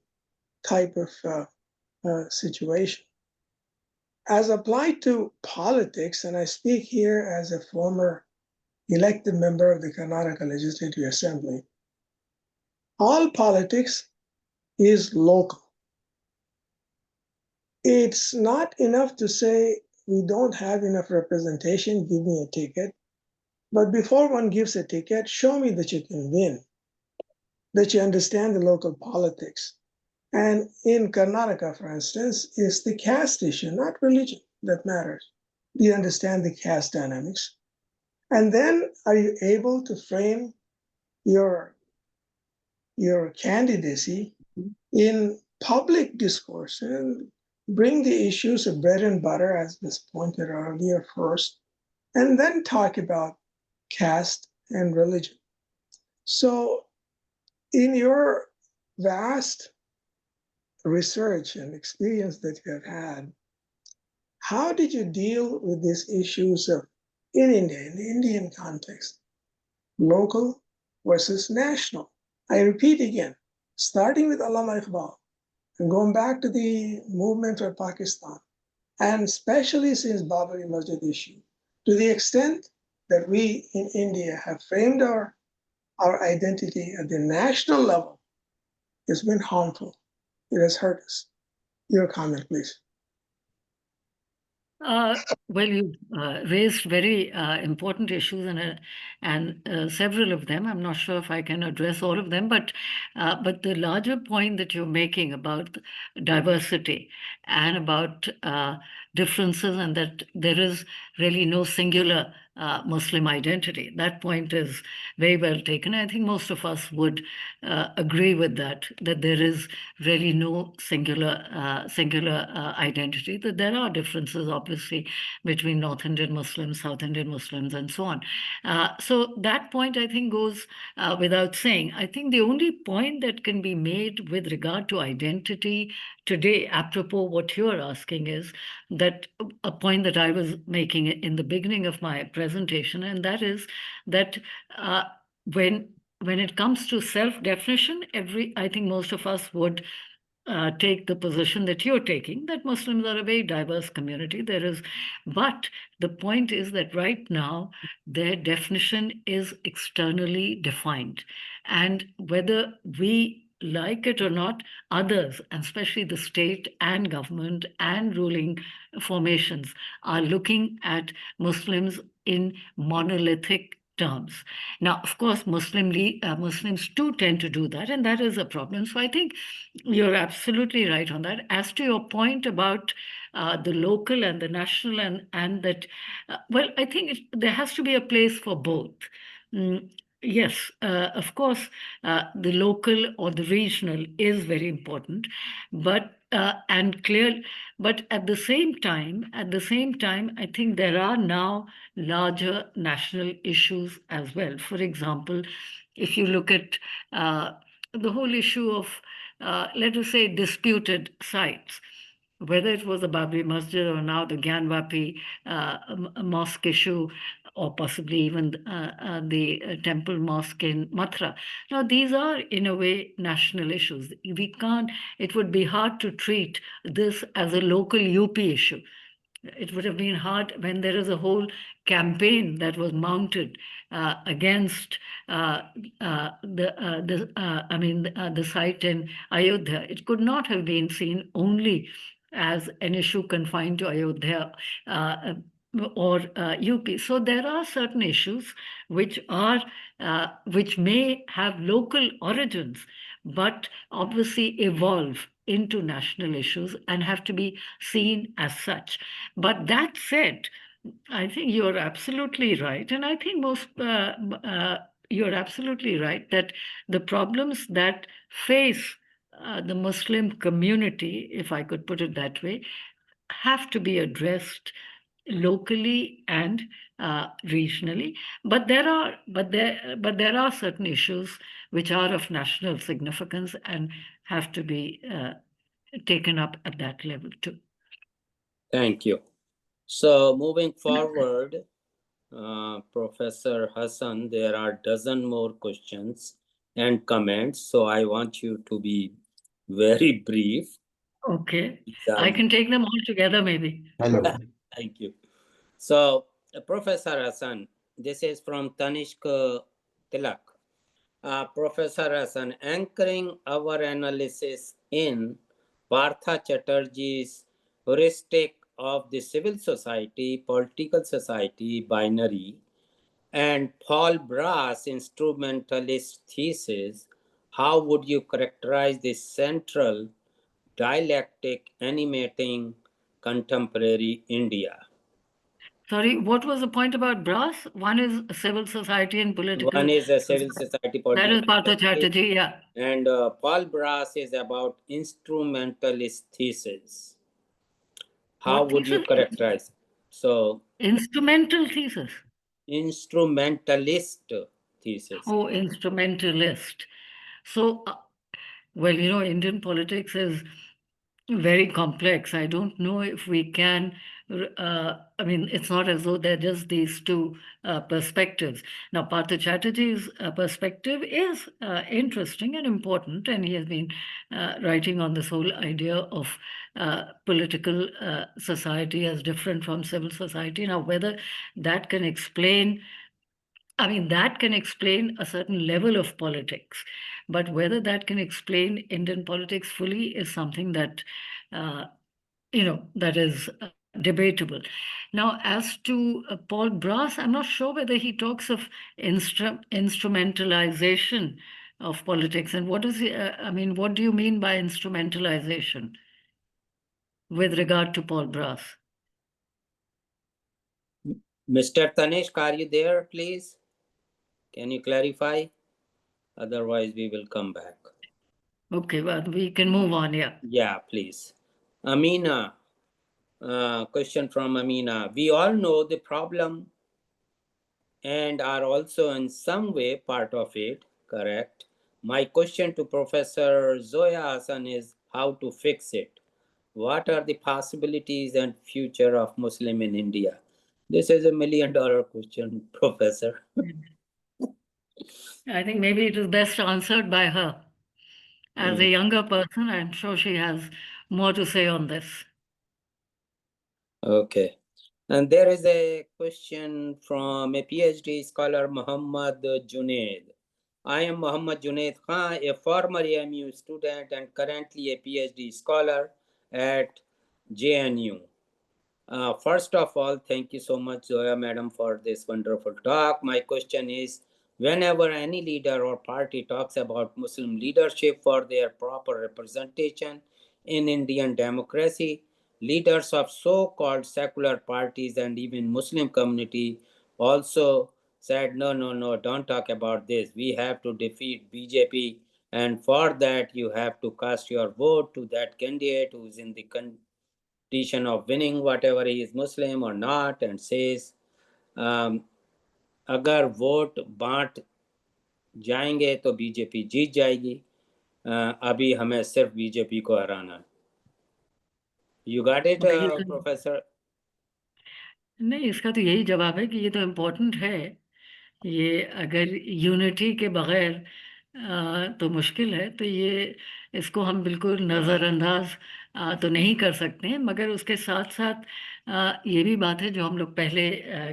S7: type of situation. As applied to politics, and I speak here as a former elected member of the Karnataka Legislative Assembly, all politics is local. It's not enough to say we don't have enough representation, give me a ticket. But before one gives a ticket, show me that you can win, that you understand the local politics. And in Karnataka, for instance, it's the caste issue, not religion, that matters. Do you understand the caste dynamics? And then are you able to frame your candidacy in public discourse and bring the issues of bread and butter, as was pointed earlier, first, and then talk about caste and religion. So in your vast research and experience that you have had, how did you deal with these issues of in India, in the Indian context, local versus national? I repeat again, starting with Allama Iqbal and going back to the movement for Pakistan, and especially since Babri Masjid issue, to the extent that we in India have framed our identity at the national level, it's been harmful. It has hurt us. Your comment, please.
S3: Well, you raised very important issues and several of them. I'm not sure if I can address all of them, but the larger point that you're making about diversity and about differences and that there is really no singular Muslim identity. That point is very well taken. I think most of us would agree with that there is really no singular identity, that there are differences, obviously, between North Indian Muslims, South Indian Muslims, and so on. So that point, I think, goes without saying. I think the only point that can be made with regard to identity today, apropos what you're asking, is that a point that I was making in the beginning of my presentation, and that is that when it comes to self-definition, I think most of us would take the position that you're taking, that Muslims are a very diverse community. But the point is that right now their definition is externally defined, and whether we like it or not, others, and especially the state and government and ruling formations, are looking at Muslims in monolithic terms. Now, of course, Muslims too tend to do that, and that is a problem. So I think you're absolutely right on that. As to your point about the local and the national, and that, well, I think there has to be a place for both. Yes, of course, the local or the regional is very important, but and clear. But at the same time, I think there are now larger national issues as well. For example, if you look at the whole issue of, let us say, disputed sites, whether it was the Babri Masjid or now the Gyanvapi mosque issue, or possibly even the temple mosque in Mathura. Now, these are, in a way, national issues. It would be hard to treat this as a local UP issue. It would have been hard when there is a whole campaign that was mounted against the site in Ayodhya. It could not have been seen only as an issue confined to Ayodhya or UP. So there are certain issues which may have local origins, but obviously evolve into national issues and have to be seen as such. But that said, I think you're absolutely right, and I think you're absolutely right that the problems that face the Muslim community, if I could put it that way, have to be addressed locally and regionally. But there are certain issues which are of national significance and have to be taken up at that level too.
S5: Thank you. So moving forward, Professor Hasan, there are dozen more questions and comments. So I want you to be very brief.
S3: Okay. I can take them all together, maybe.
S2: Hello.
S5: Thank you. So, Professor Hasan, this is from Tanishk Tilak. Professor Hasan, anchoring our analysis in Partha Chatterjee's heuristic of the civil society, political society binary, and Paul Brass' instrumentalist thesis, how would you characterize the central dialectic animating contemporary India?
S3: Sorry, what was the point about Brass? One is civil society and political.
S5: One is a civil society political.
S3: That is Partha Chatterjee, yeah.
S5: And Paul Brass is about instrumentalist thesis. How would you characterize? So
S3: instrumental thesis.
S5: Instrumentalist thesis.
S3: Oh, instrumentalist. So, well, Indian politics is very complex. I don't know if we can, it's not as though they're just these two perspectives. Now, Partha Chatterjee's perspective is interesting and important, and he has been writing on this whole idea of political society as different from civil society. Now, whether that can explain a certain level of politics, but whether that can explain Indian politics fully is something that, that is debatable. Now, as to Paul Brass, I'm not sure whether he talks of instrumentalization of politics. And what do you mean by instrumentalization with regard to Paul Brass?
S5: Mr. Tanishq, are you there, please? Can you clarify? Otherwise, we will come back.
S3: Okay, well, we can move on, yeah.
S5: Yeah, please. Amina, question from Amina. We all know the problem and are also in some way part of it, correct? My question to Professor Zoya Hasan is how to fix it. What are the possibilities and future of Muslim in India? This is $1 million question, Professor.
S3: I think maybe it is best answered by her. As a younger person, I'm sure she has more to say on this.
S5: Okay. And there is a question from a PhD scholar, Muhammad Junaid. I am Muhammad Junaid Khan, a former AMU student and currently a PhD scholar at JNU. First of all, thank you so much, Zoya madam, for this wonderful talk. My question is, whenever any leader or party talks about Muslim leadership for their proper representation in Indian democracy, leaders of so-called secular parties and even Muslim community also said, no, don't talk about this. We have to defeat BJP, and for that you have to cast your vote to that candidate who is in the of winning, whatever he is Muslim or not, and says अगर vote बांट जाएंगे तो BJP जीत जाएगी, अभी हमें सिर्फ BJP को हराना है. You got it, Professor?
S3: नहीं, इसका तो यही जवाब है कि ये तो इम्पोर्टेंट है. ये अगर यूनिटी के बगैर तो मुश्किल है, तो ये इसको हम बिल्कुल नज़रअंदाज तो नहीं कर सकते हैं. मगर उसके साथ साथ ये भी बात है जो हम लोग पहले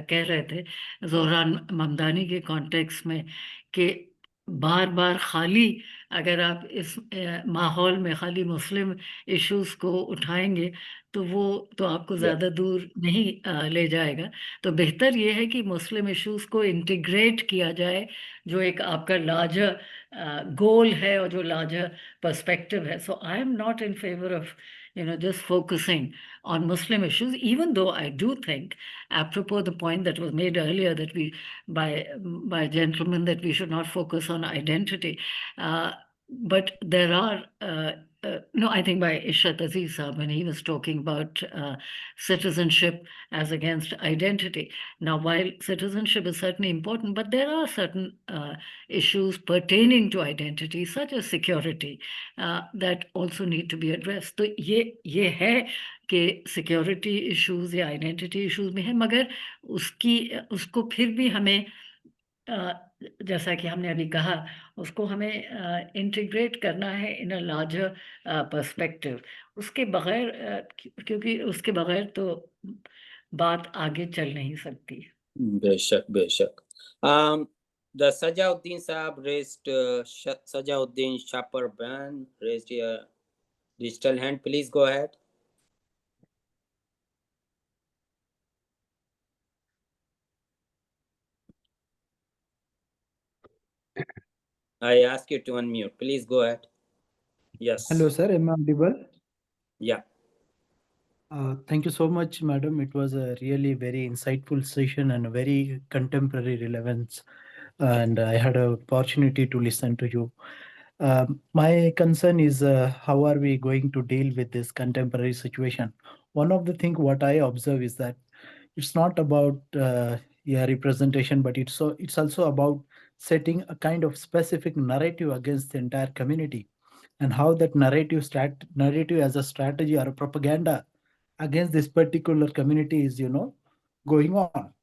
S3: कह रहे थे ज़ोहरान ममदानी के कॉन्टेक्स्ट में, कि बार बार खाली अगर आप इस माहौल में खाली मुस्लिम इश्यूज को उठाएंगे तो वो तो आपको ज़्यादा दूर नहीं ले जाएगा. तो बेहतर ये है कि मुस्लिम इश्यूज को इंटीग्रेट किया जाए, जो एक आपका लार्जर गोल है और जो लार्जर पर्सपेक्टिव है. So I am not in favour of just focusing on Muslim issues, even though I do think, apropos the point that was made earlier that we, by gentlemen, that we should not focus on identity. But there are, no, I think by Ishrat Aziz Saab, when he was talking about citizenship as against identity. Now, while citizenship is certainly important, but there are certain issues pertaining to identity, such as security, that also need to be addressed. तो ये है कि security issues या identity issues में है, मगर उसको फिर भी हमें जैसा कि हमने अभी कहा, उसको हमें इंटीग्रेट करना है इन अ लार्जर पर्सपेक्टिव. उसके बगैर क्योंकि उसके बगैर तो बात आगे चल नहीं सकती.
S5: बेशक बेशक. The Sajauddin Saab raised, Sajauddin Shapar Ban raised a digital hand. Please go ahead. I ask you to unmute. Please go ahead. Yes.
S8: Hello, sir. Am I audible?
S5: Yeah.
S8: Thank you so much, madam. It was a really very insightful session and a very contemporary relevance. And I had an opportunity to listen to you. My concern is how are we going to deal with this contemporary situation? One of the things what I observe is that it's not about representation, but it's also about setting a kind of specific narrative against the entire community, and how that narrative as a strategy or a propaganda against this particular community is going on.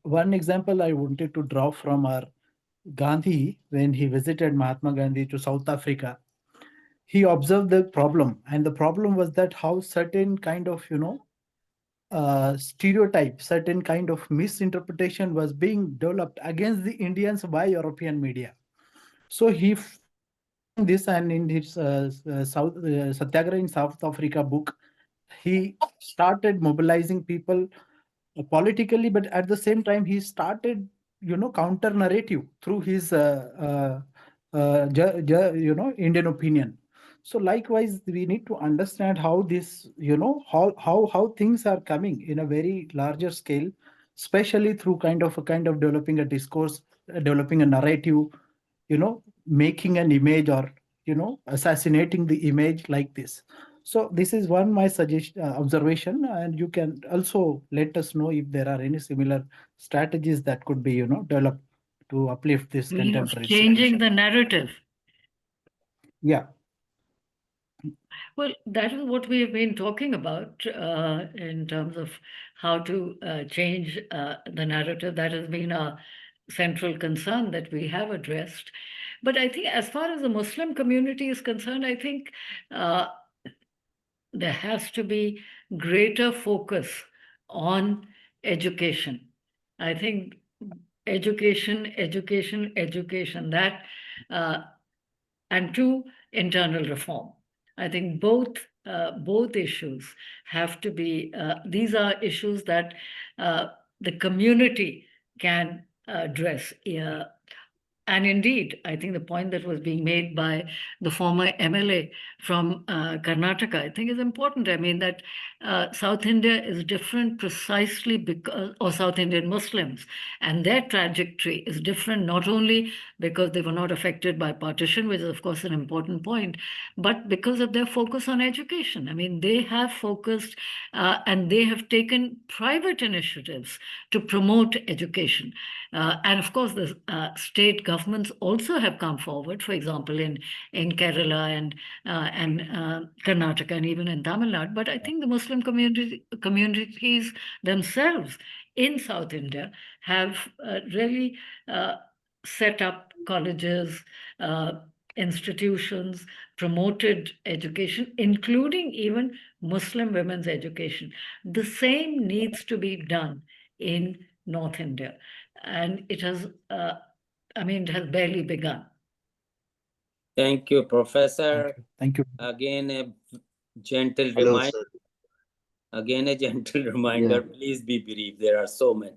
S8: One example I wanted to draw from our Gandhi, when he visited Mahatma Gandhi to South Africa, he observed the problem, and the problem was that how certain kind of stereotype, certain kind of misinterpretation was being developed against the Indians by European media. So he found this, and in his Satyagraha in South Africa book, he started mobilizing people politically, but at the same time he started counter narrative through his Indian opinion. So likewise, we need to understand how this how things are coming in a very larger scale. especially through kind of developing a discourse, developing a narrative, making an image, or assassinating the image like this. So this is one my suggestion, observation, and you can also let us know if there are any similar strategies that could be developed to uplift this contemporary
S3: Changing
S8: situation.
S3: the narrative.
S8: Yeah.
S3: Well, that is what we have been talking about in terms of how to change the narrative. That has been a central concern that we have addressed. But I think, as far as the Muslim community is concerned, I think there has to be greater focus on education. I think education, that and two, internal reform. I think both issues have to be. These are issues that the community can address. And indeed, I think the point that was being made by the former MLA from Karnataka, I think is important. I mean, that South India is different precisely because, or South Indian Muslims, and their trajectory is different not only because they were not affected by partition, which is, of course, an important point, but because of their focus on education. I mean, they have focused and they have taken private initiatives to promote education. And of course, the state governments also have come forward, for example, in Kerala and Karnataka and even in Tamil Nadu. But I think the Muslim communities themselves in South India have really set up colleges, institutions, promoted education, including even Muslim women's education. The same needs to be done in North India. And it has, it has barely begun.
S5: Thank you, Professor.
S8: Thank you.
S5: Again, a gentle
S9: Hello,
S5: reminder.
S9: sir.
S5: Again, a gentle reminder.
S9: Yeah.
S5: Please be brief. There are so many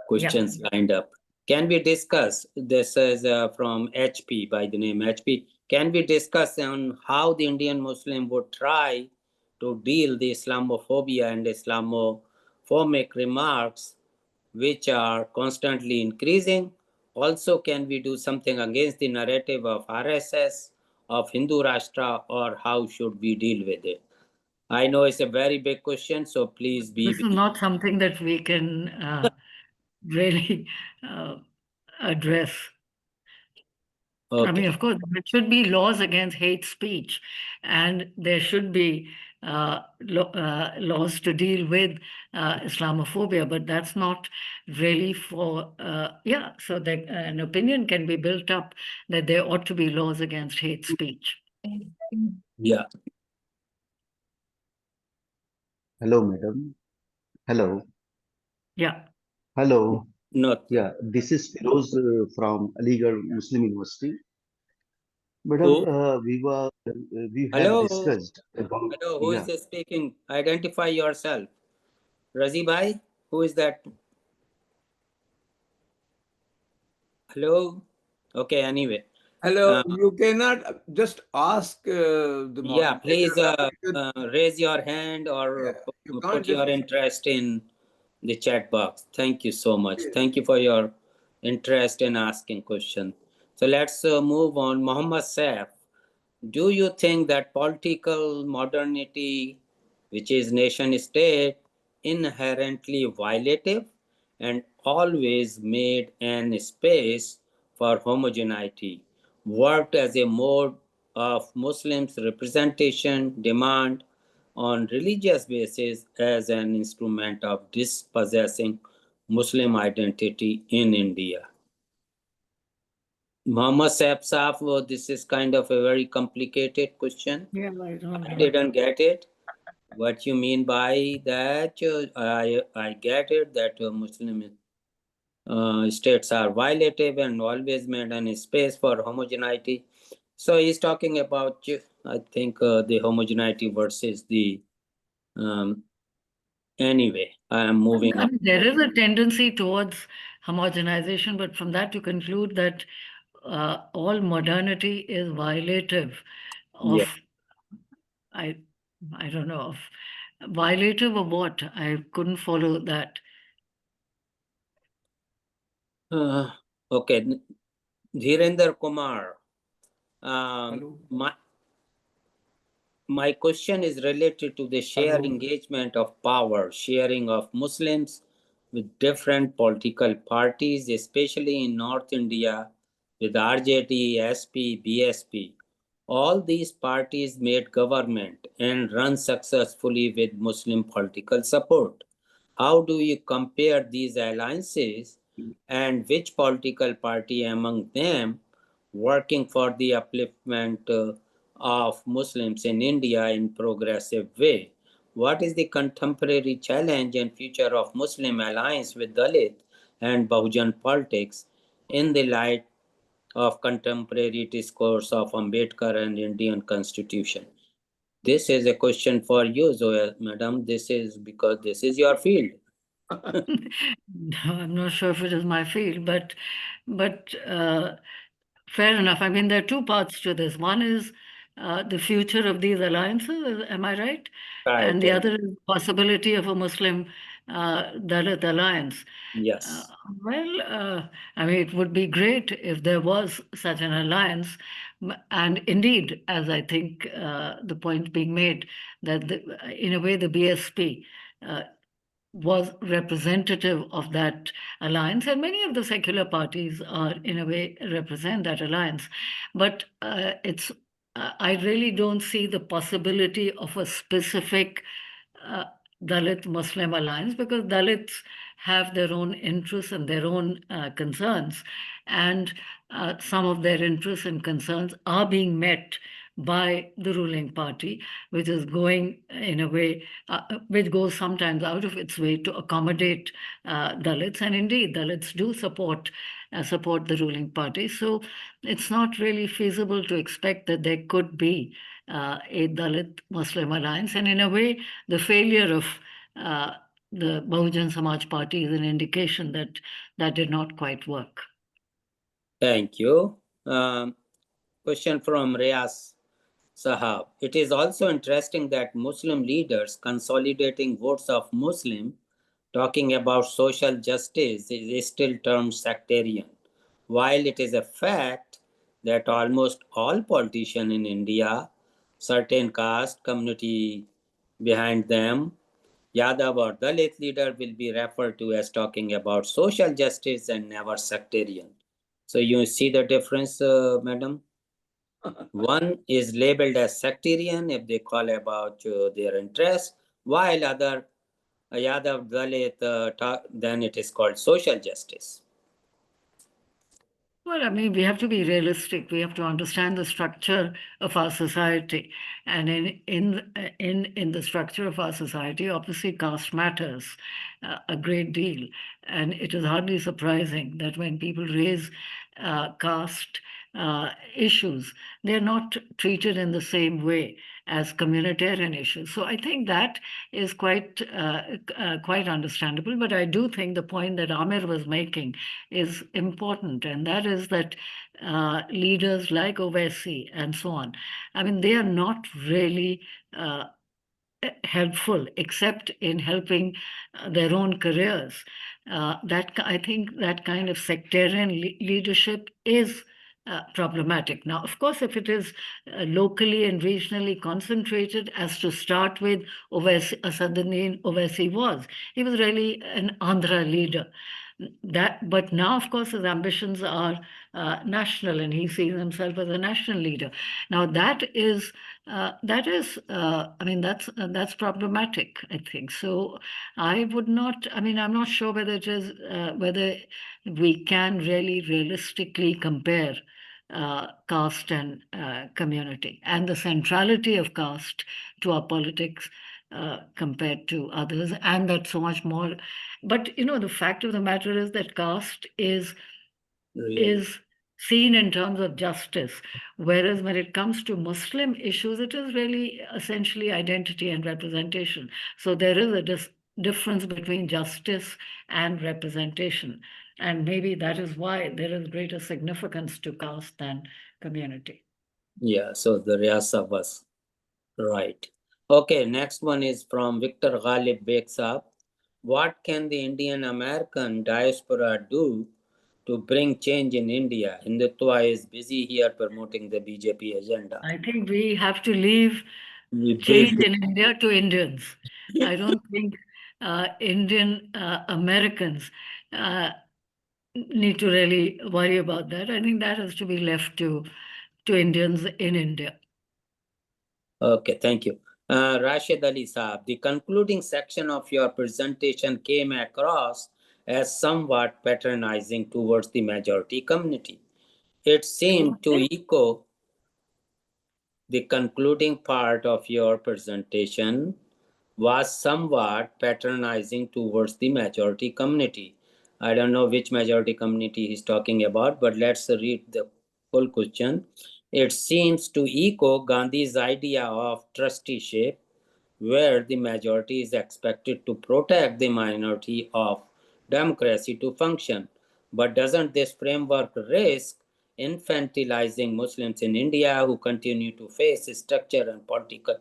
S5: questions lined up. Can we discuss? This is from HP, by the name HP. Can we discuss on how the Indian Muslim would try to deal the Islamophobia and Islamophobic remarks, which are constantly increasing? Also, can we do something against the narrative of RSS, of Hindu Rashtra, or how should we deal with it? I know it's a very big question, so please be.
S3: This is not something that we can really address.
S5: Okay.
S3: I mean, of course, there should be laws against hate speech, and there should be laws to deal with Islamophobia, but that's not really for, so that an opinion can be built up that there ought to be laws against hate speech.
S5: Yeah.
S9: Hello, madam. Hello.
S3: Yeah.
S9: Hello.
S5: Not.
S9: Yeah, this is Firoz from Aligarh Muslim University. Madam, we have
S5: Hello.
S9: discussed about.
S5: Hello, who is speaking? Identify yourself. Razi bhai, who is that? Hello. Okay. Anyway.
S1: Hello, you cannot just ask the
S5: Yeah, please
S1: moderator.
S5: raise your hand or
S1: you
S5: put
S1: can't
S5: your
S1: just.
S5: interest in the chat box. Thank you so much. Thank you for your interest in asking questions. So let's move on. Muhammad Saif, do you think that political modernity, which is nation state, inherently violative and always made an space for homogeneity, worked as a mode of Muslims' representation, demand on religious basis as an instrument of dispossessing Muslim identity in India? Muhammad Saab Saab, this is kind of a very complicated question.
S3: Yeah, I
S5: didn't get it. What you mean by that? I get it that Muslim states are violative and always made an space for homogeneity. So he's talking about, I think, the homogeneity versus the. Anyway, I am moving on.
S3: There is a tendency towards homogenization, but from that to conclude that all modernity is violative of, I don't know, of violative of what? I couldn't follow that.
S5: Okay, Dhirendra Kumar.
S2: Hello.
S5: My question is related to the shared
S2: Hello.
S5: engagement of power, sharing of Muslims with different political parties, especially in North India with RJD, SP, BSP. All these parties made government and run successfully with Muslim political support. How do you compare these alliances, and which political party among them working for the upliftment of Muslims in India in progressive way? What is the contemporary challenge and future of Muslim alliance with Dalit and Bahujan politics in the light of contemporary discourse of Ambedkar and Indian Constitution? This is a question for you, Zoya, madam. This is because this is your field.
S3: No, I'm not sure if it is my field, but fair enough. I mean, there are two parts to this. One is the future of these alliances, am I right?
S5: Right.
S3: And the other is possibility of a Muslim Dalit alliance.
S5: Yes.
S3: I mean, it would be great if there was such an alliance. And indeed, as I think the point being made, that in a way the BSP was representative of that alliance, and many of the secular parties are, in a way, represent that alliance. But I really don't see the possibility of a specific uh, Dalit Muslim alliance, because Dalits have their own interests and their own concerns, and some of their interests and concerns are being met by the ruling party, which is going in a way, which goes sometimes out of its way to accommodate Dalits. And indeed, Dalits do support the ruling party. So it's not really feasible to expect that there could be a Dalit Muslim alliance. And in a way, the failure of the Bahujan Samaj Party is an indication that that did not quite work.
S5: Thank you. Question from Riyas Sahab. It is also interesting that Muslim leaders consolidating votes of Muslim talking about social justice is still termed sectarian, while it is a fact that almost all politicians in India, certain caste community behind them, Yadav or Dalit leader will be referred to as talking about social justice and never sectarian. So you see the difference, madam? One is labeled as sectarian if they call about their interest, while other Yadav Dalit, then it is called social justice.
S3: Well, I mean, we have to be realistic. We have to understand the structure of our society, and in the structure of our society, obviously, caste matters a great deal. And it is hardly surprising that when people raise caste issues, they're not treated in the same way as communitarian issues. So I think that is quite understandable. But I do think the point that Amir was making is important, and that is that leaders like Owaisi and so on, I mean, they are not really helpful except in helping their own careers. I think that kind of sectarian leadership is problematic. Now, of course, if it is locally and regionally concentrated, as to start with, Asaduddin Owaisi was. He was really an Andhra leader. But now, of course, his ambitions are national, and he sees himself as a national leader. Now, I mean, that's problematic, I think. So I would not. I mean, I'm not sure whether it is whether we can really realistically compare caste and community, and the centrality of caste to our politics compared to others, and that so much more. But the fact of the matter is that caste is seen in terms of justice, whereas when it comes to Muslim issues, it is really essentially identity and representation. So there is a difference between justice and representation, and maybe that is why there is greater significance to caste than community.
S5: Yeah, so the Riyasa was right. Okay, next one is from Victor Ghalib Beksab. What can the Indian American diaspora do to bring change in India? Hindutva is busy here promoting the BJP agenda.
S3: I think we have to leave
S5: We
S3: change
S5: bring-
S3: in India to Indians. I don't think Indian Americans need to really worry about that. I think that has to be left to Indians in India.
S5: Okay, thank you. Rashid Ali Saab, the concluding section of your presentation came across as somewhat patronizing towards the majority community. It seemed to echo the concluding part of your presentation was somewhat patronizing towards the majority community. I don't know which majority community he's talking about, but let's read the full question. It seems to echo Gandhi's idea of trusteeship, where the majority is expected to protect the minority of democracy to function. But doesn't this framework risk infantilizing Muslims in India who continue to face structure and political?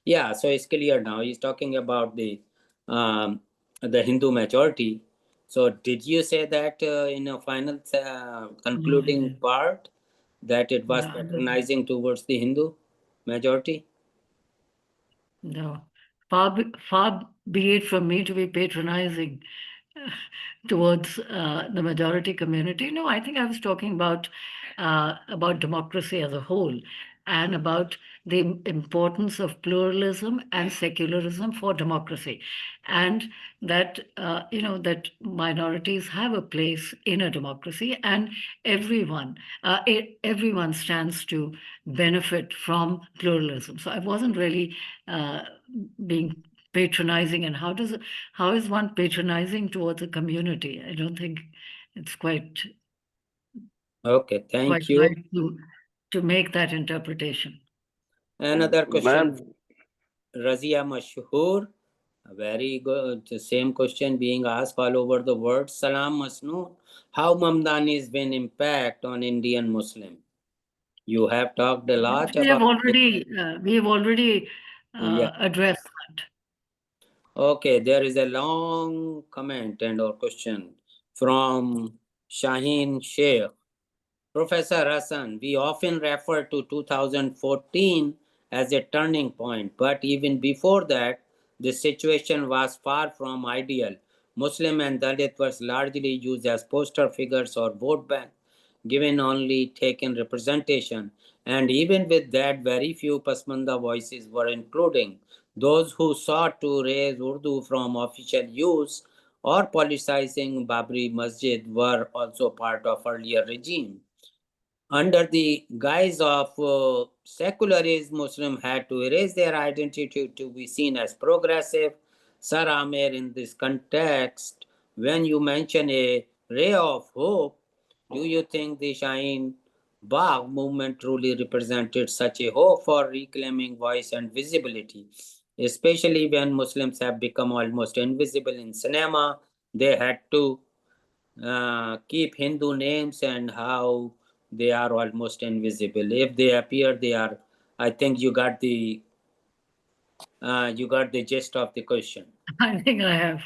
S5: Yeah, so it's clear now. He's talking about the Hindu majority. So did you say that in a final concluding part that it was
S3: No, I didn't.
S5: patronizing towards the Hindu majority?
S3: No, far be it from me to be patronizing towards the majority community. No, I think I was talking about democracy as a whole and about the importance of pluralism and secularism for democracy, and that that minorities have a place in a democracy, and everyone stands to benefit from pluralism. So I wasn't really being patronizing. And how is one patronizing towards a community? I don't think it's quite
S5: Okay, thank you.
S3: right to make that interpretation.
S5: Another question,
S9: Ma'am,
S5: Razia Mashhoor. Very good. The same question being asked all over the world. Salam Masnoon. How Mamdani's been impact on Indian Muslim? You have talked a lot
S3: We have
S5: about it.
S3: already
S5: Yeah.
S3: addressed that.
S5: Okay, there is a long comment and or question from Shaheen Sheikh. Professor Hasan, we often refer to 2014 as a turning point, but even before that, the situation was far from ideal. Muslim and Dalit were largely used as poster figures or vote bank, given only taken representation. And even with that, very few Pasmanda voices were including those who sought to raise Urdu from official use or politicizing Babri Masjid were also part of earlier regime. Under the guise of secularism, Muslims had to erase their identity to be seen as progressive. Sir Amir, in this context, when you mention a ray of hope, do you think the Shaheen Bagh movement truly represented such a hope for reclaiming voice and visibility? Especially when Muslims have become almost invisible in cinema, they had to keep Hindu names and how they are almost invisible. If they appear, they are. I think you got the gist of the question.
S3: I think I have.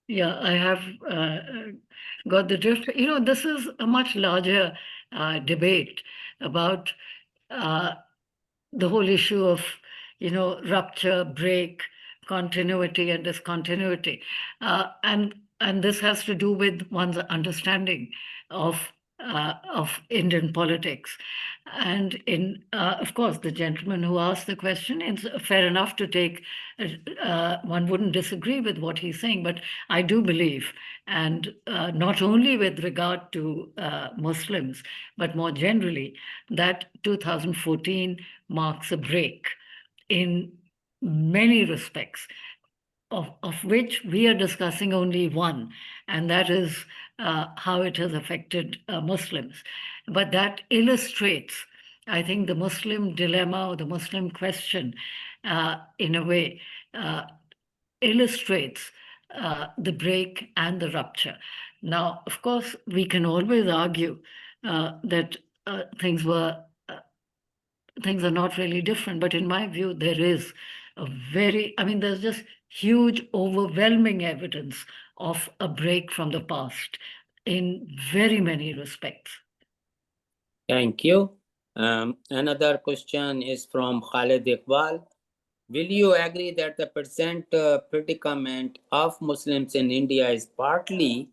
S3: Yeah, I have got the drift. This is a much larger debate about the whole issue of, rupture, break, continuity, and discontinuity, and this has to do with one's understanding of Indian politics. And of course, the gentleman who asked the question, it's fair enough to take. One wouldn't disagree with what he's saying, but I do believe, and not only with regard to Muslims, but more generally, that 2014 marks a break in many respects, of which we are discussing only one, and that is how it has affected Muslims. But that illustrates, I think, the Muslim dilemma or the Muslim question, in a way, illustrates the break and the rupture. Now, of course, we can always argue that things are not really different. But in my view, there is there's just huge, overwhelming evidence of a break from the past in very many respects.
S5: Thank you. Another question is from Khalid Iqbal. Will you agree that the present predicament of Muslims in India is partly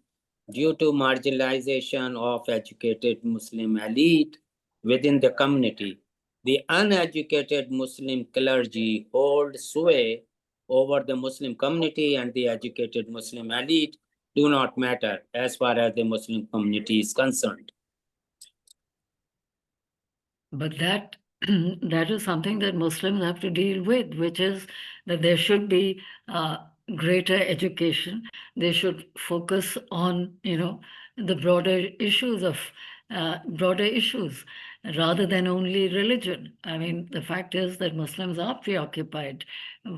S5: due to marginalization of educated Muslim elite within the community? The uneducated Muslim clergy hold sway over the Muslim community, and the educated Muslim elite do not matter as far as the Muslim community is concerned.
S3: But that that is something that Muslims have to deal with, which is that there should be greater education. They should focus on, the broader issues rather than only religion. I mean, the fact is that Muslims are preoccupied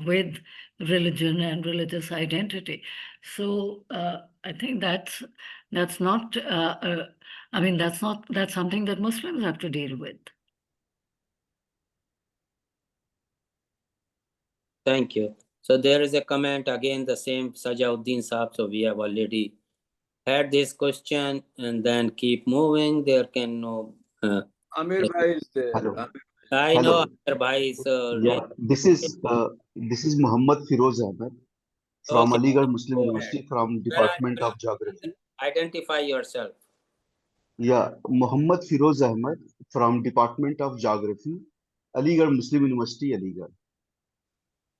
S3: with religion and religious identity. So I think that's not. That's something that Muslims have to deal with.
S5: Thank you. So there is a comment again, the same Sajauddin Saab. So we have already had this question, and then keep moving. There can no.
S1: Amir Bhai is there.
S9: Hello.
S5: I know
S9: Hello.
S5: Amir Bhai is.
S9: Yeah, this is Muhammad Firoz Ahmed from
S5: Okay,
S9: Aligarh Muslim
S5: go ahead.
S9: University from
S5: Where are
S9: Department
S5: you
S9: of Geography.
S5: from? Identify yourself.
S9: Yeah, Muhammad Firoz Ahmed from Department of Geography, Aligarh Muslim University, Aligarh.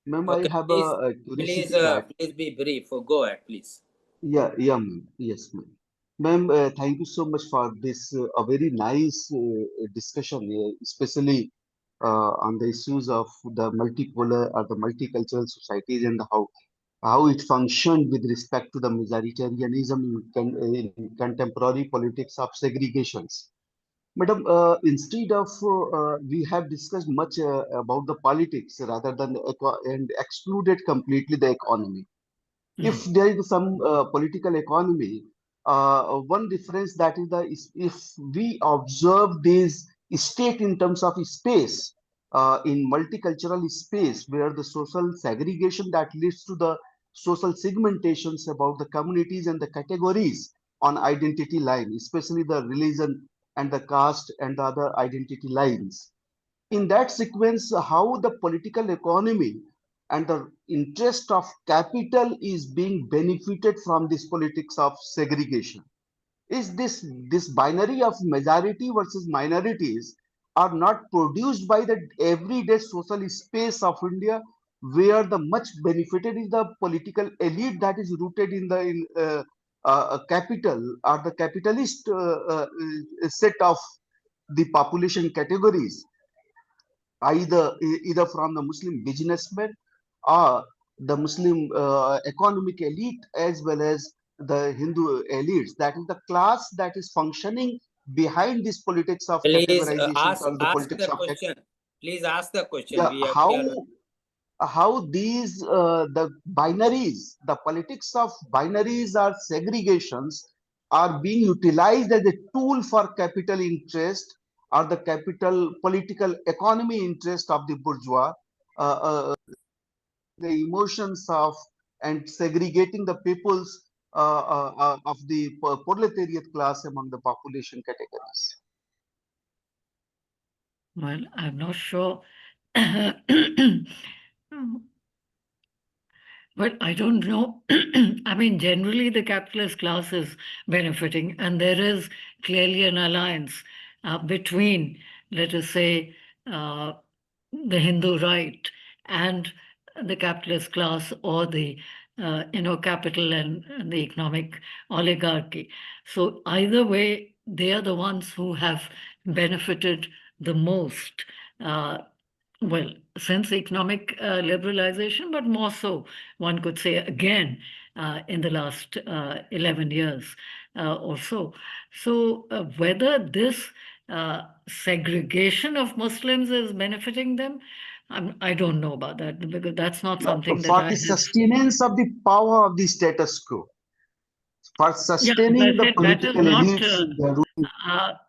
S9: Ma'am, I
S5: Okay,
S9: have
S5: please,
S9: a
S5: please,
S9: curiosity that,
S5: please be brief. Go ahead, please.
S9: yeah, ma'am. Yes, ma'am. Ma'am, thank you so much for this a very nice discussion, especially on the issues of the multipolar or the multicultural societies and how it functioned with respect to the majoritarianism in contemporary politics of segregations. Madam, instead of we have discussed much about the politics rather than and excluded completely the economy. If there is some political economy, one difference that is if we observe this state in terms of space, in multicultural space, where the social segregation that leads to the social segmentations about the communities and the categories on identity line, especially the religion and the caste and the other identity lines, in that sequence, how the political economy and the interest of capital is being benefited from this politics of segregation. Is this binary of majority versus minorities are not produced by the everyday social space of India, where the much benefited is the political elite that is rooted in the capital or the capitalist set of the population categories, either from the Muslim businessmen or the Muslim economic elite, as well as the Hindu elites. That is the class that is functioning behind this politics of
S5: Please
S9: categorizations or the
S5: ask
S9: politics
S5: the
S9: of
S5: question. Please ask the question.
S9: yeah,
S5: We are
S9: how these the binaries, the politics of binaries or segregations are being utilized as a tool for capital interest or the capital political economy interest of the bourgeois, uh, uh, the emotions of and segregating the peoples of the proletariat class among the population categories.
S3: Well, I'm not sure. But I don't know. I mean, generally, the capitalist class is benefiting, and there is clearly an alliance between, let us say, the Hindu right and the capitalist class, or the capital and the economic oligarchy. So either way, they are the ones who have benefited the most. Well, since economic liberalization, but more so, one could say again, in the last 11 years or so. So, whether this segregation of Muslims is benefiting them, I don't know about that, because that's not something that
S9: For
S3: I
S9: the
S3: have.
S9: sustenance of the power of the status quo, for
S3: Yeah, as I
S9: sustaining the
S3: said, that is
S9: political
S3: not
S9: elites in the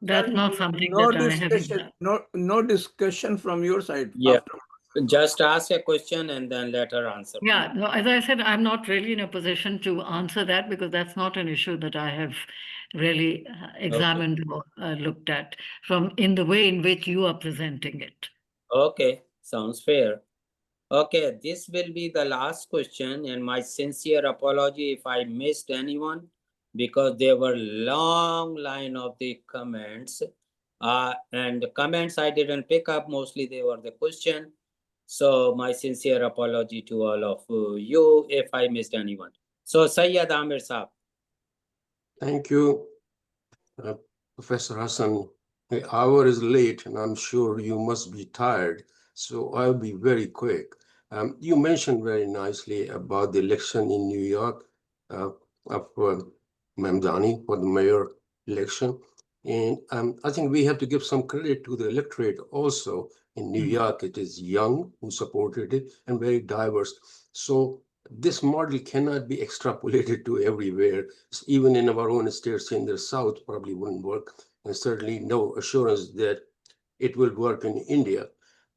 S3: that's not something
S1: No
S3: that I have.
S1: discussion, no discussion from your side
S5: Yeah.
S1: after.
S5: Just ask a question and then let her answer.
S3: Yeah, no, as I said, I'm not really in a position to answer that, because that's not an issue that I have really examined or looked at from in the way in which you are presenting it.
S5: Okay, sounds fair. Okay, this will be the last question, and my sincere apology if I missed anyone, because there were long line of the comments. And the comments I didn't pick up, mostly they were the question. So my sincere apology to all of you if I missed anyone. So Sayyid Amir Saab.
S10: Thank you, Professor Hasan. The hour is late, and I'm sure you must be tired, so I'll be very quick. You mentioned very nicely about the election in New York of Mamdani for the mayor election. And I think we have to give some credit to the electorate also. In New York, it is young who supported it and very diverse. So this model cannot be extrapolated to everywhere. Even in our own states in the South, probably wouldn't work. And certainly no assurance that it will work in India.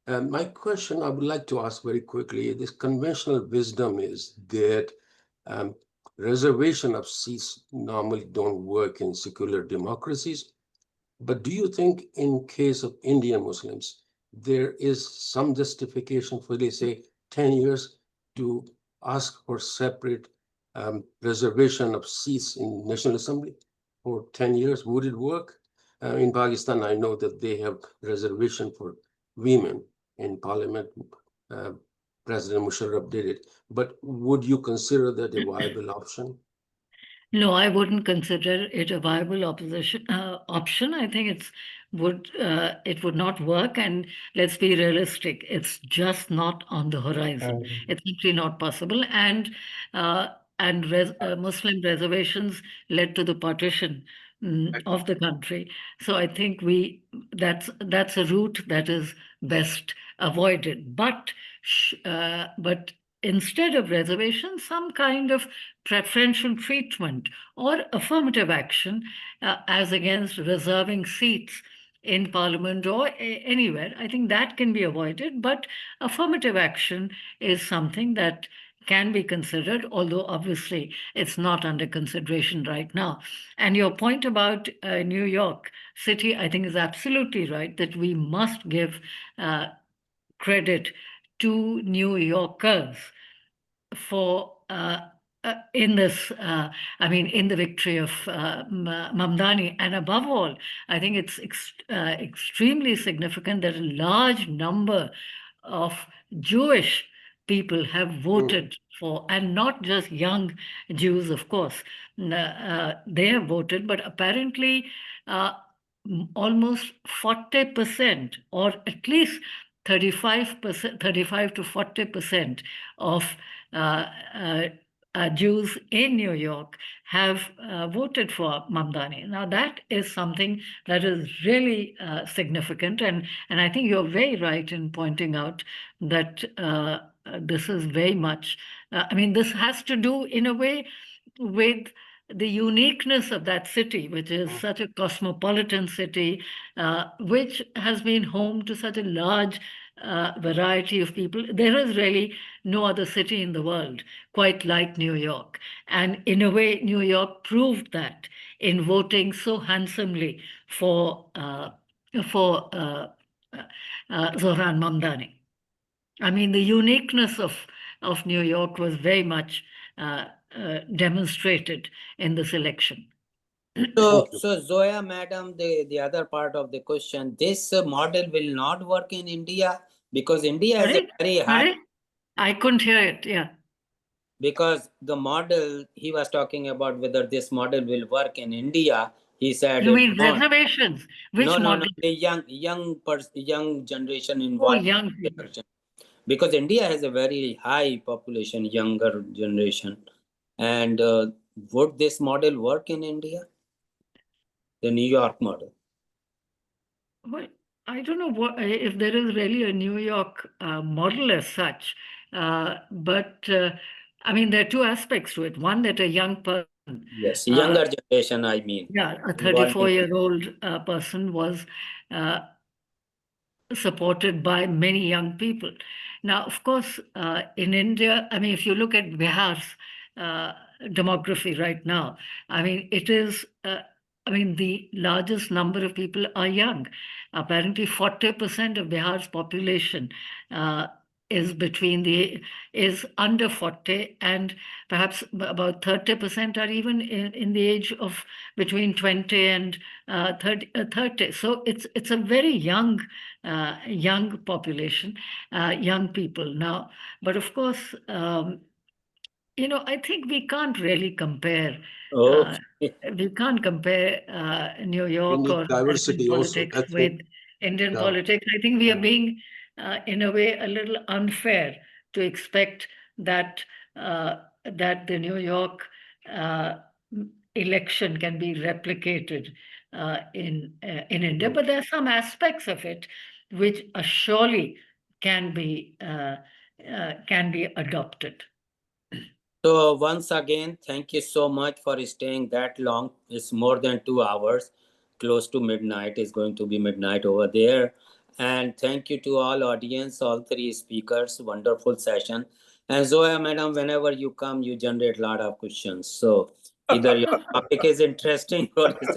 S10: My question I would like to ask very quickly, this conventional wisdom is that reservation of seats normally don't work in secular democracies. But do you think in case of Indian Muslims, there is some justification for, they say, 10 years to ask for separate reservation of seats in National Assembly for 10 years? Would it work? In Pakistan, I know that they have reservation for women in parliament. President Musharraf did it. But would you consider that a viable option?
S3: No, I wouldn't consider it a viable option. I think it would not work. And let's be realistic; it's just not on the horizon. It's simply not possible. And Muslim reservations led to the partition of the country. So I think that's a route that is best avoided. But instead of reservation, some kind of preferential treatment or affirmative action as against reserving seats in parliament or anywhere. I think that can be avoided, but affirmative action is something that can be considered, although obviously it's not under consideration right now. And your point about New York City, I think, is absolutely right, that we must give credit to New Yorkers for in the victory of Mamdani. And above all, I think it's extremely significant that a large number of Jewish people have voted for, and not just young Jews, of course. They have voted, but apparently almost 40%, or at least 35%, 35 to 40% of Jews in New York have voted for Mamdani. Now, that is something that is really significant. And I think you're very right in pointing out that this is very much, this has to do in a way with the uniqueness of that city, which is such a cosmopolitan city, which has been home to such a large variety of people. There is really no other city in the world quite like New York. And in a way, New York proved that in voting so handsomely for Zohran Mamdani. I mean, the uniqueness of New York was very much demonstrated in this election.
S5: So Zoya, madam, the other part of the question, this model will not work in India because India has a very high.
S3: I couldn't hear it. Yeah.
S5: Because the model he was talking about, whether this model will work in India, he said.
S3: You mean reservations? Which model?
S5: No, the young generation
S3: Oh,
S5: involved.
S3: young people.
S5: Because India has a very high population, younger generation. And would this model work in India? The New York model.
S3: Well, I don't know if there is really a New York model as such, but I mean, there are two aspects to it. One, that a young person.
S5: Yes, younger generation, I mean.
S3: Yeah, a 34-year-old person was supported by many young people. Now, of course, in India, I mean, if you look at Bihar's demography right now, I mean, it is I mean, the largest number of people are young. Apparently, 40% of Bihar's population is is under 40, and perhaps about 30% are even in the age of between 20 and 30. So it's a very young population, young people now. But of course, I think we can't really compare.
S5: Okay.
S3: We can't compare New
S10: We
S3: York
S10: need
S3: or American
S10: diversity also,
S3: politics
S10: ethnic
S3: with Indian
S10: diversity.
S3: politics. I think we are
S10: Yeah.
S3: being, in a way, a little unfair to expect that the New York uh, election can be replicated in India.
S10: No.
S3: But there are some aspects of it which surely can be adopted.
S5: So once again, thank you so much for staying that long. It's more than 2 hours, close to midnight. It's going to be midnight over there. And thank you to all audience, all three speakers. Wonderful session. And Zoya, madam, whenever you come, you generate a lot of questions. So either your topic is interesting or is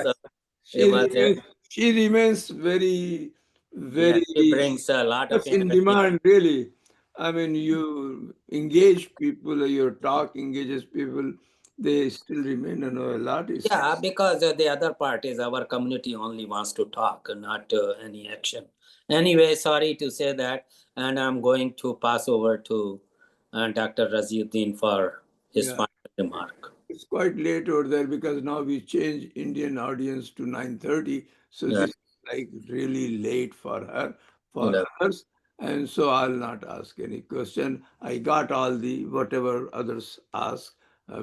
S5: so it was
S1: She remains very,
S5: yeah,
S1: very
S5: she brings a lot of
S1: much in
S5: energy.
S1: demand, really. I mean, you engage people, your talk engages people, they still remain, a lot is.
S5: Yeah, because the other part is our community only wants to talk, not any action. Anyway, sorry to say that, and I'm going to pass over to Dr. Raziuddin for his
S1: Yeah.
S5: final remark.
S1: It's quite late over there because now we change Indian audience to 9:30. So
S5: Yeah.
S1: this is like really late for her, for
S5: Yeah.
S1: others. And so I'll not ask any question. I got all the whatever others ask.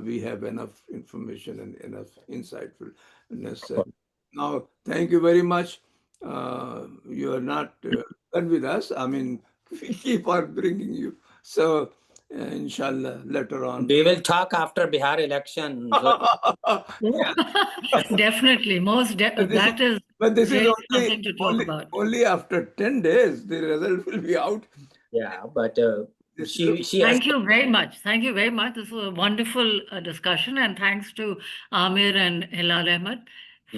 S1: We have enough information and enough insightfulness. And now, thank you very much. You are not done with us. I mean, we keep on bringing you. So, inshallah, later on.
S5: We will talk after Bihar election.
S3: Definitely,
S1: But this is,
S3: that is
S1: but this is
S3: really something to talk about.
S1: only after 10 days the result will be out.
S5: Yeah, but
S1: This is
S5: she has
S3: Thank you very much. Thank you very much. This was a wonderful discussion, and thanks to Amir and Hilal Ahmed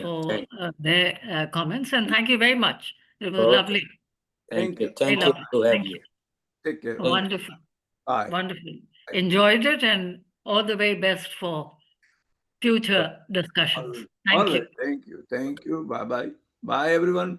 S3: for their comments. And thank you very much. It was lovely.
S5: Thank you.
S1: you.
S5: Thank you to have
S3: Thank
S5: you.
S1: Take care.
S5: Thank you.
S3: Wonderful.
S1: Bye.
S3: Wonderful. Enjoyed it, and all the very best for future discussions.
S1: All
S3: Thank
S1: right.
S3: you.
S1: Thank you. Thank you. Bye bye. Bye, everyone.